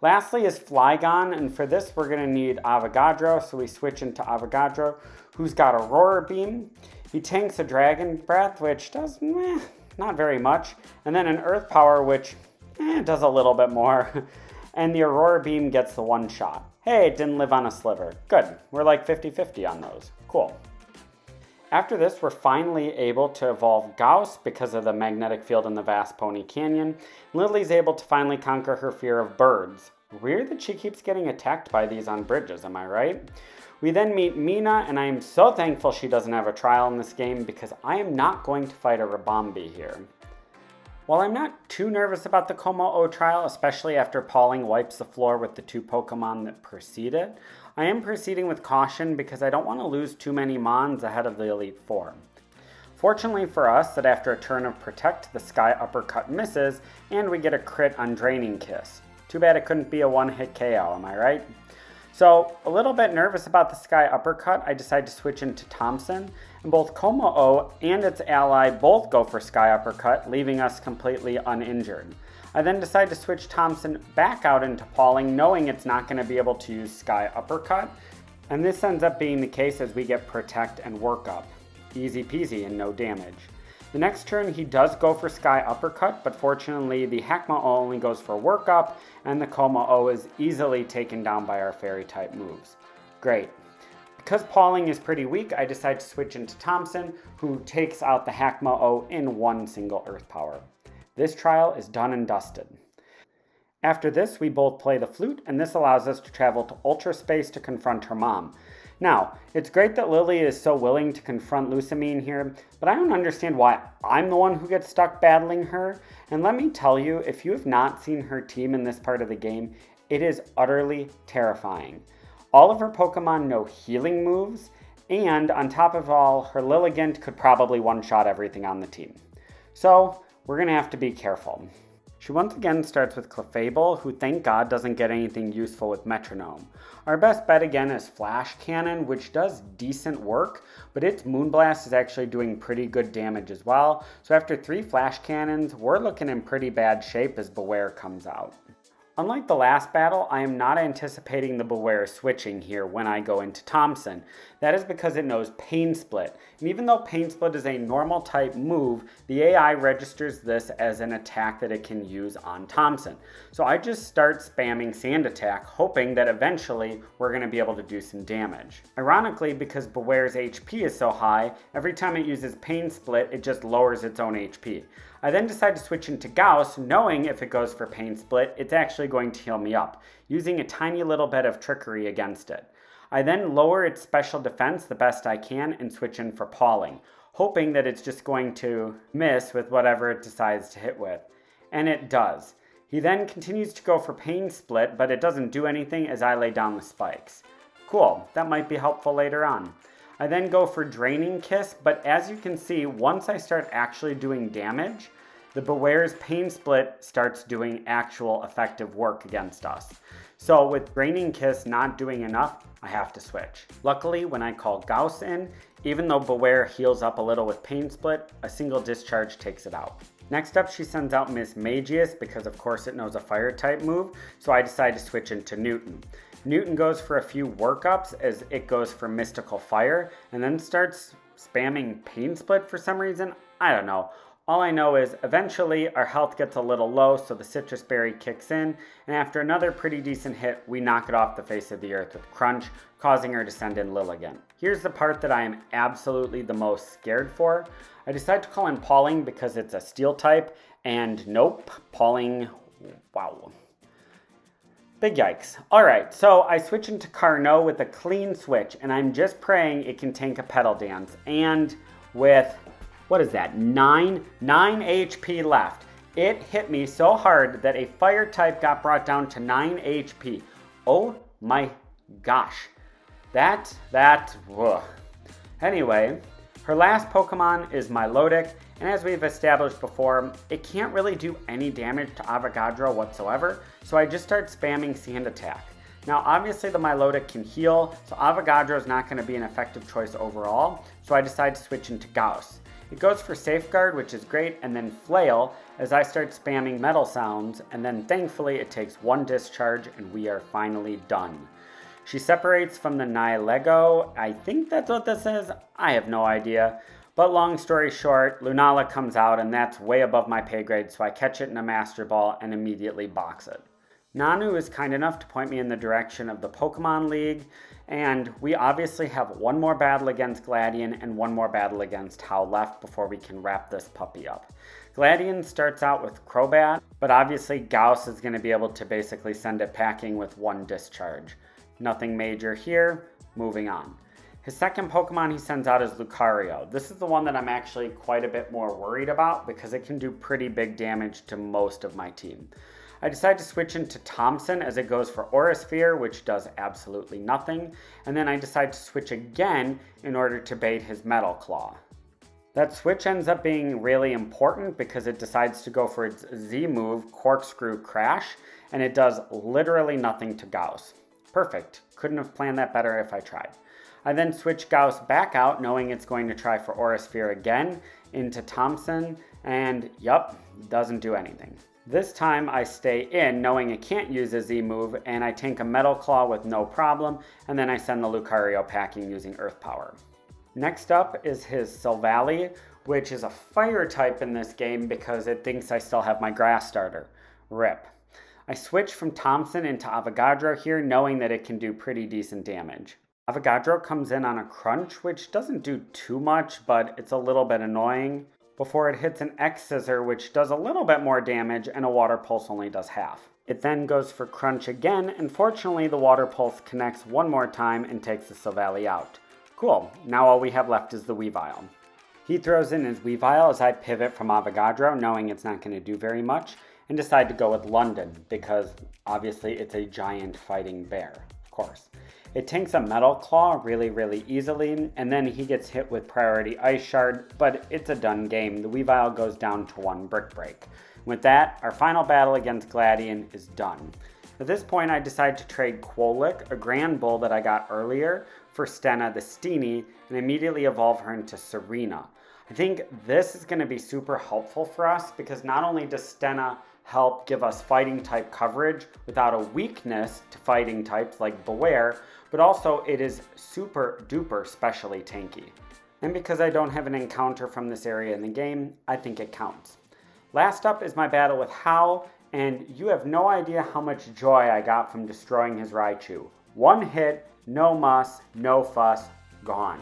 Lastly is Flygon, and for this we're going to need Avogadro, so we switch into Avogadro, who's got Aurora Beam. He tanks a Dragon Breath, which does not very much, and then an Earth Power, which does a little bit more, and the Aurora Beam gets the one shot. Hey, it didn't live on a sliver. Good, we're like 50-50 on those. Cool. After this, we're finally able to evolve Gauss because of the magnetic field in the vast Pony Canyon. Lily's able to finally conquer her fear of birds. Weird that she keeps getting attacked by these on bridges, am I right? We then meet Mina, and I am so thankful she doesn't have a trial in this game because I am not going to fight a Rabombi here. While I'm not too nervous about the Como-O trial, especially after Pauling wipes the floor with the 2 Pokemon that precede it, I am proceeding with caution because I don't want to lose too many Mons ahead of the Elite Four. Fortunately for us, that after a turn of Protect, the Sky Uppercut misses, and we get a crit on Draining Kiss. Too bad it couldn't be a one-hit KO, am I right? So, a little bit nervous about the Sky Uppercut, I decide to switch into Thompson, and both Como-O and its ally both go for Sky Uppercut, leaving us completely uninjured. I then decide to switch Thompson back out into Pauling, knowing it's not going to be able to use Sky Uppercut, and this ends up being the case as we get Protect and Work Up. Easy peasy and no damage. The next turn he does go for Sky Uppercut, but fortunately the Hakma-O only goes for Work Up, and the Como-O is easily taken down by our Fairy type moves. Great. Because Pauling is pretty weak, I decide to switch into Thompson, who takes out the Hakma-O in 1 single Earth Power. This trial is done and dusted. After this, we both play the flute, and this allows us to travel to Ultra Space to confront her mom. Now, it's great that Lily is so willing to confront Lusamine here, but I don't understand why I'm the one who gets stuck battling her. And let me tell you, if you have not seen her team in this part of the game, it is utterly terrifying. All of her Pokemon know healing moves, and on top of all, her Lilligant could probably one-shot everything on the team. So, we're going to have to be careful. She once again starts with Clefable, who thank God doesn't get anything useful with Metronome. Our best bet again is Flash Cannon, which does decent work, but its Moonblast is actually doing pretty good damage as well. So after 3 Flash Cannons, we're looking in pretty bad shape as Beware comes out. Unlike the last battle, I am not anticipating the Beware switching here when I go into Thompson. That is because it knows Pain Split. And even though Pain Split is a normal type move, the AI registers this as an attack that it can use on Thompson. So I just start spamming Sand Attack, hoping that eventually we're going to be able to do some damage. Ironically, because Beware's HP is so high, every time it uses Pain Split, it just lowers its own HP. I then decide to switch into Gauss, knowing if it goes for Pain Split, it's actually going to heal me up, using a tiny little bit of trickery against it. I then lower its special defense the best I can and switch in for Pawling, hoping that it's just going to miss with whatever it decides to hit with. And it does. He then continues to go for Pain Split, but it doesn't do anything as I lay down the spikes. Cool, that might be helpful later on. I then go for Draining Kiss, but as you can see, once I start actually doing damage, the Beware's Pain Split starts doing actual effective work against us. So with Draining Kiss not doing enough, I have to switch. Luckily, when I call Gauss in, even though Beware heals up a little with Pain Split, a single discharge takes it out. Next up, she sends out Miss Magius because of course it knows a fire type move, so I decide to switch into Newton. Newton goes for a few workups as it goes for Mystical Fire and then starts spamming Pain Split for some reason. I don't know. All I know is eventually our health gets a little low, so the Citrus Berry kicks in, and after another pretty decent hit, we knock it off the face of the earth with Crunch, causing her to send in Lilligant. Here's the part that I am absolutely the most scared for. I decide to call in Pawling because it's a Steel type, and nope, Pawling, wow. Big yikes. Alright, so I switch into Carnot with a clean switch, and I'm just praying it can tank a Petal Dance, and with... what is that? 9 HP left. It hit me so hard that a fire type got brought down to 9 HP. Oh my gosh. Ugh. Anyway, her last Pokemon is Milotic, and as we've established before, it can't really do any damage to Avogadro whatsoever, so I just start spamming Sand Attack. Now obviously the Milotic can heal, so Avogadro is not going to be an effective choice overall, so I decide to switch into Gauss. It goes for Safeguard, which is great, and then Flail as I start spamming Metal Sounds, and then thankfully it takes 1 discharge and we are finally done. She separates from the Nihilego. I think that's what this is. I have no idea. But long story short, Lunala comes out and that's way above my pay grade, so I catch it in a Master Ball and immediately box it. Nanu is kind enough to point me in the direction of the Pokemon League, and we obviously have one more battle against Gladion and one more battle against Howe left before we can wrap this puppy up. Gladion starts out with Crobat, but obviously Gauss is going to be able to basically send it packing with 1 discharge. Nothing major here, moving on. His second Pokemon he sends out is Lucario. This is the one that I'm actually quite a bit more worried about because it can do pretty big damage to most of my team. I decide to switch into Thompson as it goes for Aura Sphere, which does absolutely nothing, and then I decide to switch again in order to bait his Metal Claw. That switch ends up being really important because it decides to go for its Z move, Corkscrew Crash, and it does literally nothing to Gauss. Perfect. Couldn't have planned that better if I tried. I then switch Gauss back out, knowing it's going to try for Aura Sphere again, into Thompson, and yup, doesn't do anything. This time I stay in, knowing it can't use a Z move, and I tank a Metal Claw with no problem, and then I send the Lucario packing using Earth Power. Next up is his Silvally, which is a fire type in this game because it thinks I still have my Grass starter. RIP. I switch from Thompson into Avogadro here, knowing that it can do pretty decent damage. Avogadro comes in on a Crunch, which doesn't do too much, but it's a little bit annoying, before it hits an X-Scissor, which does a little bit more damage, and a Water Pulse only does half. It then goes for Crunch again, and fortunately the Water Pulse connects one more time and takes the Silvally out. Cool, now all we have left is the Weavile. He throws in his Weavile as I pivot from Avogadro, knowing it's not going to do very much, and decide to go with London, because obviously it's a giant fighting bear, of course. It tanks a Metal Claw really easily, and then he gets hit with Priority Ice Shard, but it's a done game. The Weavile goes down to 1 Brick Break. With that, our final battle against Gladian is done. At this point, I decide to trade Quolik, a Grand Bull that I got earlier, for Stenna the Steenie, and immediately evolve her into Serena. I think this is going to be super helpful for us because not only does Stenna help give us fighting type coverage without a weakness to fighting types like Beware, but also it is super duper specially tanky. And because I don't have an encounter from this area in the game, I think it counts. Last up is my battle with Hal, and you have no idea how much joy I got from destroying his Raichu. One hit, no muss, no fuss, gone.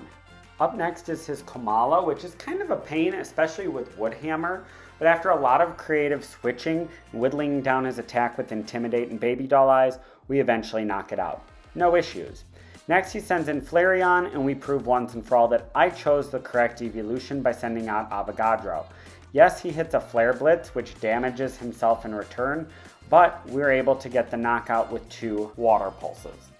Up next is his Komala, which is kind of a pain, especially with Woodhammer, but after a lot of creative switching and whittling down his attack with Intimidate and Baby Doll Eyes, we eventually knock it out. No issues. Next he sends in Flareon, and we prove once and for all that I chose the correct evolution by sending out Avogadro. Yes, he hits a Flare Blitz, which damages himself in return, but we're able to get the knockout with 2 Water Pulses.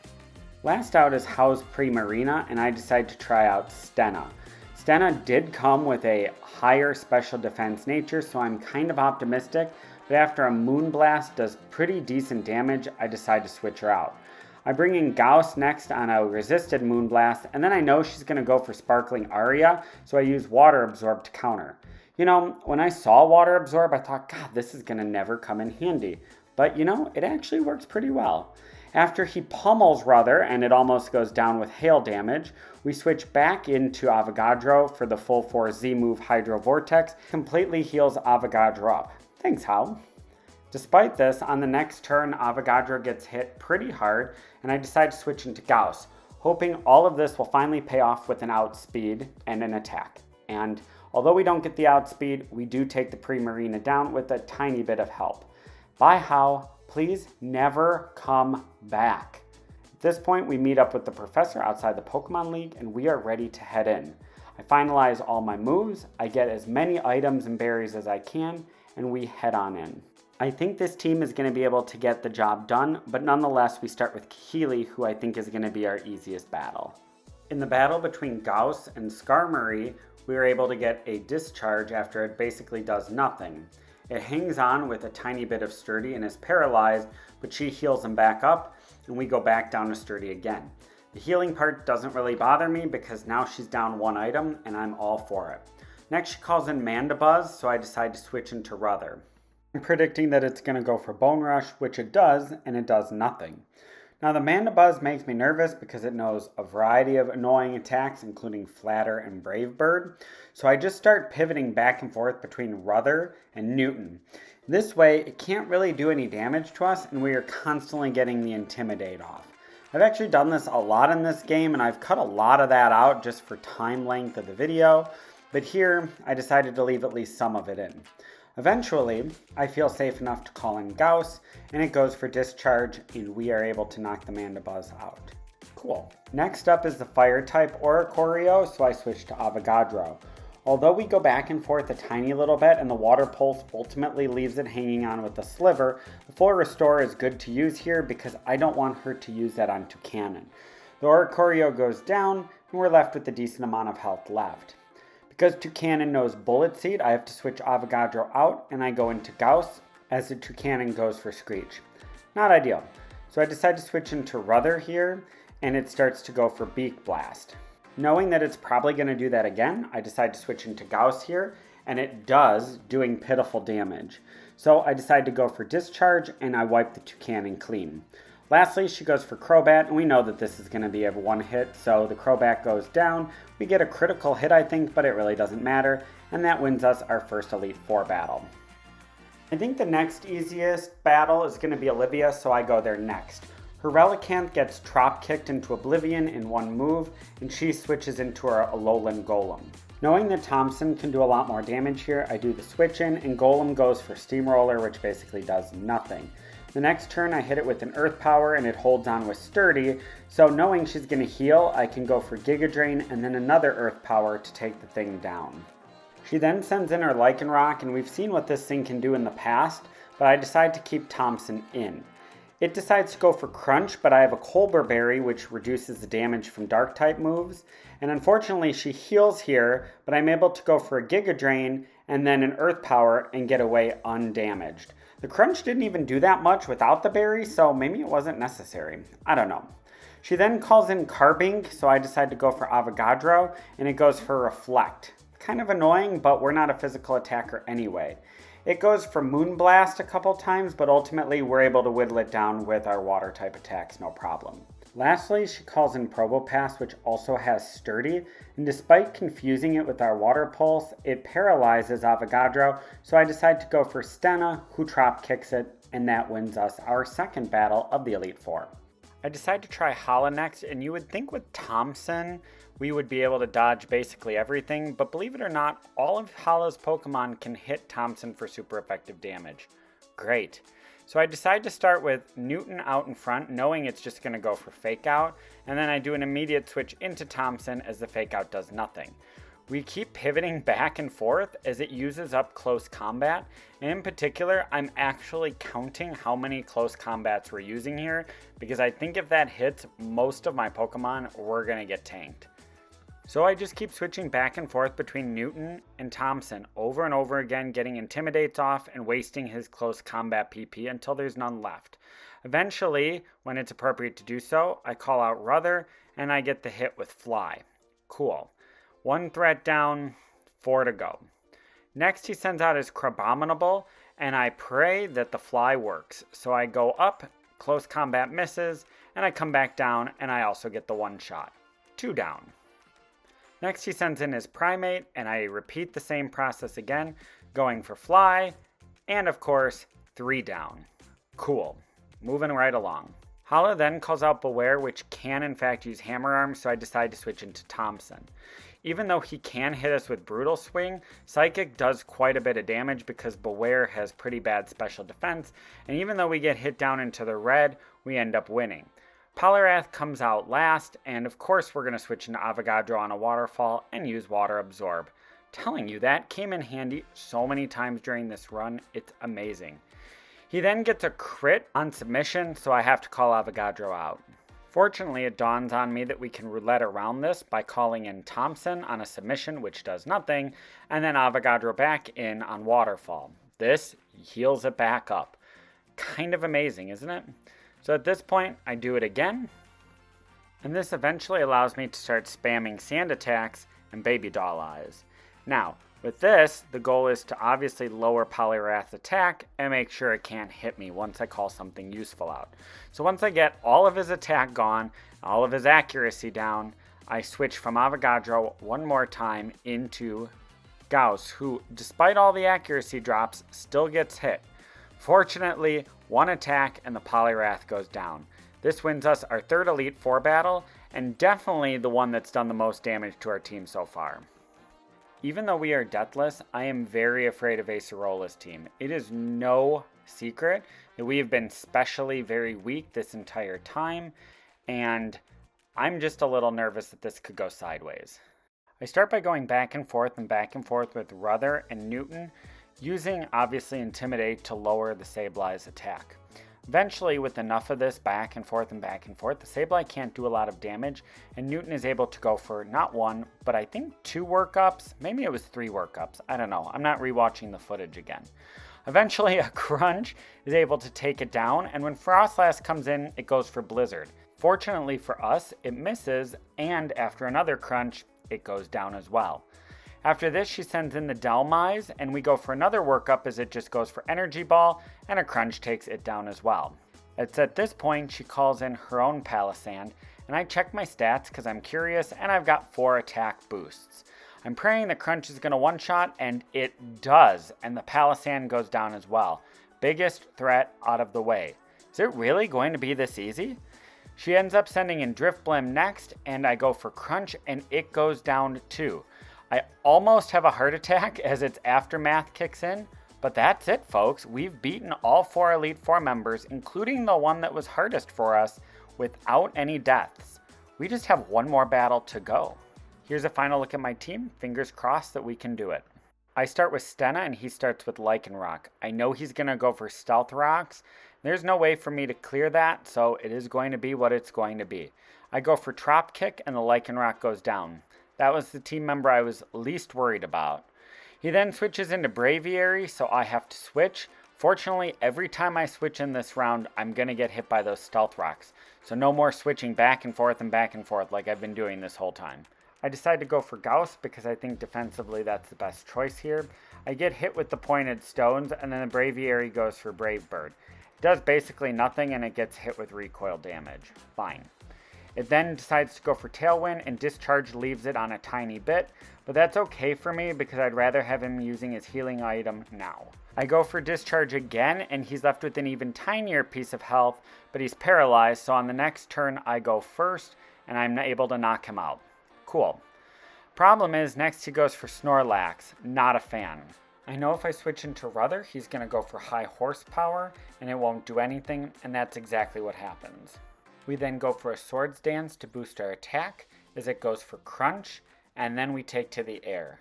Last out is House Primarina, and I decide to try out Stenna. Stenna did come with a higher special defense nature, so I'm kind of optimistic, but after a Moonblast does pretty decent damage, I decide to switch her out. I bring in Gauss next on a resisted Moonblast, and then I know she's going to go for Sparkling Aria, so I use Water Absorb to counter. You know, when I saw Water Absorb, I thought, God, this is going to never come in handy. But you know, it actually works pretty well. After he pummels Ruther, and it almost goes down with hail damage, we switch back into Avogadro for the full 4 Z-move Hydro Vortex, completely heals Avogadro up. Thanks, Hal. Despite this, on the next turn, Avogadro gets hit pretty hard, and I decide to switch into Gauss, hoping all of this will finally pay off with an outspeed and an attack. And although we don't get the outspeed, we do take the Primarina down with a tiny bit of help. Bye, Hal. Please never come back. At this point, we meet up with the professor outside the Pokemon League, and we are ready to head in. I finalize all my moves, I get as many items and berries as I can, and we head on in. I think this team is going to be able to get the job done, but nonetheless, we start with Keely, who I think is going to be our easiest battle. In the battle between Gauss and Skarmory, we are able to get a discharge after it basically does nothing. It hangs on with a tiny bit of Sturdy and is paralyzed, but she heals him back up, and we go back down to Sturdy again. The healing part doesn't really bother me because now she's down 1 item, and I'm all for it. Next, she calls in Mandibuzz, so I decide to switch into Ruther. I'm predicting that it's going to go for Bone Rush, which it does, and it does nothing. Now the Mandibuzz makes me nervous because it knows a variety of annoying attacks, including Flatter and Brave Bird, so I just start pivoting back and forth between Ruther and Newton. This way, it can't really do any damage to us, and we are constantly getting the Intimidate off. I've actually done this a lot in this game, and I've cut a lot of that out just for time length of the video, but here I decided to leave at least some of it in. Eventually, I feel safe enough to call in Gauss, and it goes for Discharge, and we are able to knock the Mandibuzz out. Cool. Next up is the Fire-type Oricorio, so I switch to Avogadro. Although we go back and forth a tiny little bit, and the Water Pulse ultimately leaves it hanging on with a Sliver, the full Restore is good to use here because I don't want her to use that on Toucannon. The Oricorio goes down, and we're left with a decent amount of health left. Because Toucannon knows Bullet Seed, I have to switch Avogadro out, and I go into Gauss, as the Toucannon goes for Screech. Not ideal. So I decide to switch into Ruther here, and it starts to go for Beak Blast. Knowing that it's probably going to do that again, I decide to switch into Gauss here, and it does, doing pitiful damage. So I decide to go for Discharge, and I wipe the Toucannon clean. Lastly, she goes for Crobat, and we know that this is going to be a 1-hit, so the Crobat goes down. We get a critical hit, I think, but it really doesn't matter, and that wins us our first Elite Four battle. I think the next easiest battle is going to be Olivia, so I go there next. Her Relicanth gets Trop Kicked into Oblivion in 1 move, and she switches into her Alolan Golem. Knowing that Thompson can do a lot more damage here, I do the switch in, and Golem goes for Steamroller, which basically does nothing. The next turn I hit it with an Earth Power and it holds on with Sturdy, so knowing she's going to heal, I can go for Giga Drain and then another Earth Power to take the thing down. She then sends in her Lycanroc, and we've seen what this thing can do in the past, but I decide to keep Thompson in. It decides to go for Crunch, but I have a Colbur Berry which reduces the damage from Dark-type moves, and unfortunately she heals here, but I'm able to go for a Giga Drain, and then an Earth Power and get away undamaged. The Crunch didn't even do that much without the berry, so maybe it wasn't necessary. I don't know. She then calls in Carbink, so I decide to go for Avogadro, and it goes for Reflect. Kind of annoying, but we're not a physical attacker anyway. It goes for Moonblast a couple times, but ultimately we're able to whittle it down with our water type attacks, no problem. Lastly, she calls in Probopass, which also has Sturdy, and despite confusing it with our Water Pulse, it paralyzes Avogadro, so I decide to go for Stenna, who Trop Kicks it, and that wins us our second battle of the Elite Four. I decide to try Hala next, and you would think with Thompson we would be able to dodge basically everything, but believe it or not, all of Hala's Pokemon can hit Thompson for super effective damage. Great. So I decide to start with Newton out in front, knowing it's just going to go for Fake Out, and then I do an immediate switch into Thompson as the Fake Out does nothing. We keep pivoting back and forth as it uses up close combat, and in particular, I'm actually counting how many close combats we're using here, because I think if that hits most of my Pokemon, we're going to get tanked. So I just keep switching back and forth between Newton and Thompson over and over again, getting Intimidates off and wasting his close combat PP until there's none left. Eventually, when it's appropriate to do so, I call out Ruther and I get the hit with Fly. Cool. 1 threat down, 4 to go. Next he sends out his Crabominable and I pray that the Fly works. So I go up, close combat misses, and I come back down and I also get the 1 shot. 2 down. Next he sends in his Primate, and I repeat the same process again, going for Fly, and of course, 3 down. Cool. Moving right along. Hala then calls out Beware, which can in fact use Hammer Arm, so I decide to switch into Thompson. Even though he can hit us with Brutal Swing, Psychic does quite a bit of damage because Beware has pretty bad special defense, and even though we get hit down into the red, we end up winning. Poliwrath comes out last, and of course we're going to switch into Avogadro on a Waterfall and use Water Absorb. Telling you, that came in handy so many times during this run, it's amazing. He then gets a crit on submission, so I have to call Avogadro out. Fortunately, it dawns on me that we can roulette around this by calling in Thompson on a submission, which does nothing, and then Avogadro back in on Waterfall. This heals it back up. Kind of amazing, isn't it? So at this point, I do it again, and this eventually allows me to start spamming Sand Attacks and Baby Doll Eyes. Now, with this, the goal is to obviously lower Poliwrath's attack and make sure it can't hit me once I call something useful out. So once I get all of his attack gone, all of his accuracy down, I switch from Avogadro one more time into Gauss, who, despite all the accuracy drops, still gets hit. Fortunately, 1 attack and the Poliwrath goes down. This wins us our 3rd Elite Four battle, and definitely the one that's done the most damage to our team so far. Even though we are deathless, I am very afraid of Acerola's team. It is no secret that we have been specially very weak this entire time, and I'm just a little nervous that this could go sideways. I start by going back and forth with Ruther and Newton, using obviously Intimidate to lower the Sableye's attack. Eventually, with enough of this back and forth, the Sableye can't do a lot of damage, and Newton is able to go for not 1, but I think 2 workups. Maybe it was 3 workups. I don't know. I'm not rewatching the footage again. Eventually, a Crunch is able to take it down, and when Frostlass comes in, it goes for Blizzard. Fortunately for us, it misses, and after another Crunch, it goes down as well. After this, she sends in the Delmise, and we go for another workup as it just goes for Energy Ball, and a Crunch takes it down as well. It's at this point she calls in her own Palisand, and I check my stats because I'm curious, and I've got 4 attack boosts. I'm praying the Crunch is going to one-shot, and it does, and the Palisand goes down as well. Biggest threat out of the way. Is it really going to be this easy? She ends up sending in Drifblim next, and I go for Crunch, and it goes down too. I almost have a heart attack as its aftermath kicks in, but that's it, folks. We've beaten all 4 Elite Four members, including the one that was hardest for us, without any deaths. We just have 1 more battle to go. Here's a final look at my team. Fingers crossed that we can do it. I start with Stenna, and he starts with Lycanroc. I know he's going to go for Stealth Rocks. There's no way for me to clear that, so it is going to be what it's going to be. I go for Trop Kick, and the Lycanroc goes down. That was the team member I was least worried about. He then switches into Braviary, so I have to switch. Fortunately, every time I switch in this round, I'm going to get hit by those stealth rocks. So no more switching back and forth like I've been doing this whole time. I decide to go for Gauss because I think defensively that's the best choice here. I get hit with the pointed stones, and then the Braviary goes for Brave Bird. It does basically nothing, and it gets hit with recoil damage. Fine. It then decides to go for Tailwind, and Discharge leaves it on a tiny bit, but that's okay for me because I'd rather have him using his healing item now. I go for Discharge again, and he's left with an even tinier piece of health, but he's paralyzed, so on the next turn I go first, and I'm able to knock him out. Cool. Problem is, next he goes for Snorlax. Not a fan. I know if I switch into Ruther, he's going to go for high horsepower, and it won't do anything, and that's exactly what happens. We then go for a Swords Dance to boost our attack, as it goes for Crunch, and then we take to the air.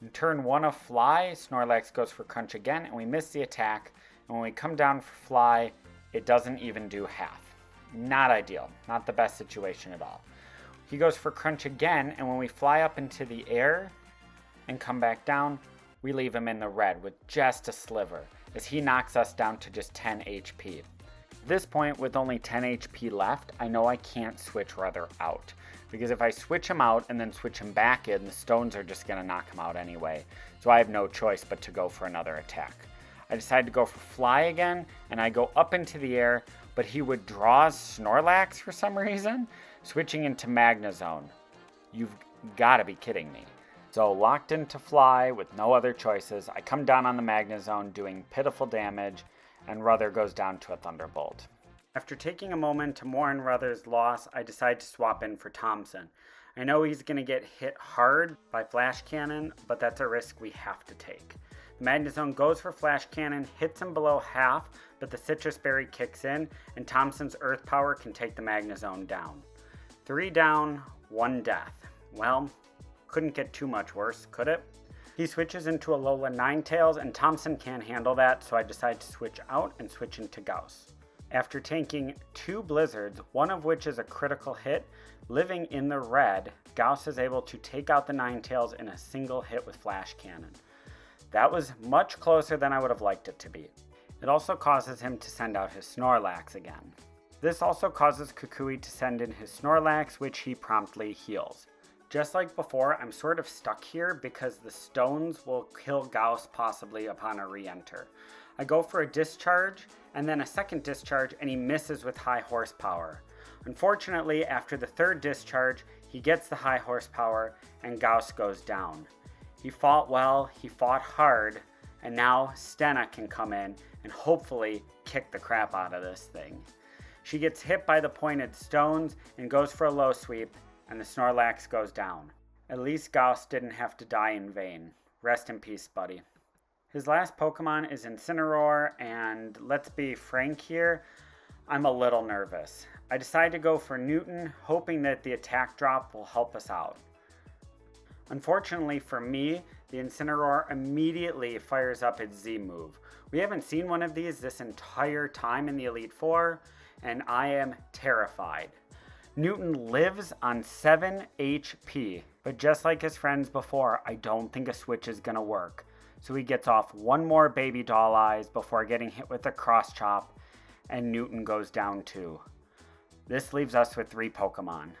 In turn 1 of Fly, Snorlax goes for Crunch again, and we miss the attack, and when we come down for Fly, it doesn't even do half. Not ideal. Not the best situation at all. He goes for Crunch again, and when we fly up into the air and come back down, we leave him in the red with just a sliver, as he knocks us down to just 10 HP. At this point, with only 10 HP left, I know I can't switch Ruther out, because if I switch him out and then switch him back in, the stones are just going to knock him out anyway, so I have no choice but to go for another attack. I decide to go for Fly again, and I go up into the air, but he withdraws Snorlax for some reason, switching into Magnezone. You've got to be kidding me. So locked into Fly with no other choices, I come down on the Magnezone doing pitiful damage, and Ruther goes down to a Thunderbolt. After taking a moment to mourn Ruther's loss, I decide to swap in for Thompson. I know he's going to get hit hard by Flash Cannon, but that's a risk we have to take. The Magnezone goes for Flash Cannon, hits him below half, but the Citrus Berry kicks in, and Thompson's Earth Power can take the Magnezone down. 3 down, 1 death. Well, couldn't get too much worse, could it? He switches into Alola Ninetales, and Thompson can't handle that, so I decide to switch out and switch into Gauss. After tanking 2 Blizzards, one of which is a critical hit, living in the red, Gauss is able to take out the Ninetales in a single hit with Flash Cannon. That was much closer than I would have liked it to be. It also causes him to send out his Snorlax again. This also causes Kukui to send in his Snorlax, which he promptly heals. Just like before, I'm sort of stuck here because the stones will kill Gauss possibly upon a re-enter. I go for a Discharge, and then a second Discharge, and he misses with high horsepower. Unfortunately, after the third Discharge, he gets the high horsepower, and Gauss goes down. He fought well, he fought hard, and now Stenna can come in and hopefully kick the crap out of this thing. She gets hit by the pointed stones and goes for a low sweep, and the Snorlax goes down. At least Gauss didn't have to die in vain. Rest in peace, buddy. His last Pokemon is Incineroar, and let's be frank here, I'm a little nervous. I decide to go for Newton, hoping that the attack drop will help us out. Unfortunately for me, the Incineroar immediately fires up its Z move. We haven't seen one of these this entire time in the Elite Four, and I am terrified. Newton lives on 7 HP, but just like his friends before, I don't think a switch is going to work. So he gets off 1 more Baby Doll Eyes before getting hit with a Cross Chop, and Newton goes down too. This leaves us with 3 Pokemon.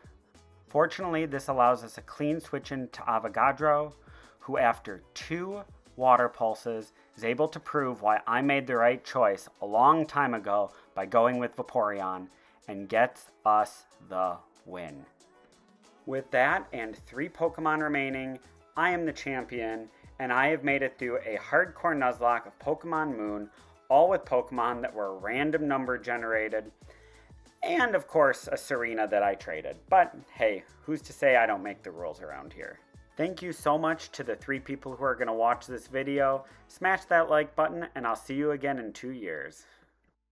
Fortunately, this allows us a clean switch into Avogadro, who after 2 Water Pulses is able to prove why I made the right choice a long time ago by going with Vaporeon, and gets us the win. With that and 3 Pokemon remaining, I am the champion, and I have made it through a hardcore Nuzlocke of Pokemon Moon, all with Pokemon that were random number generated, and of course a Serena that I traded. But hey, who's to say I don't make the rules around here? Thank you so much to the 3 people who are going to watch this video. Smash that like button, and I'll see you again in 2 years.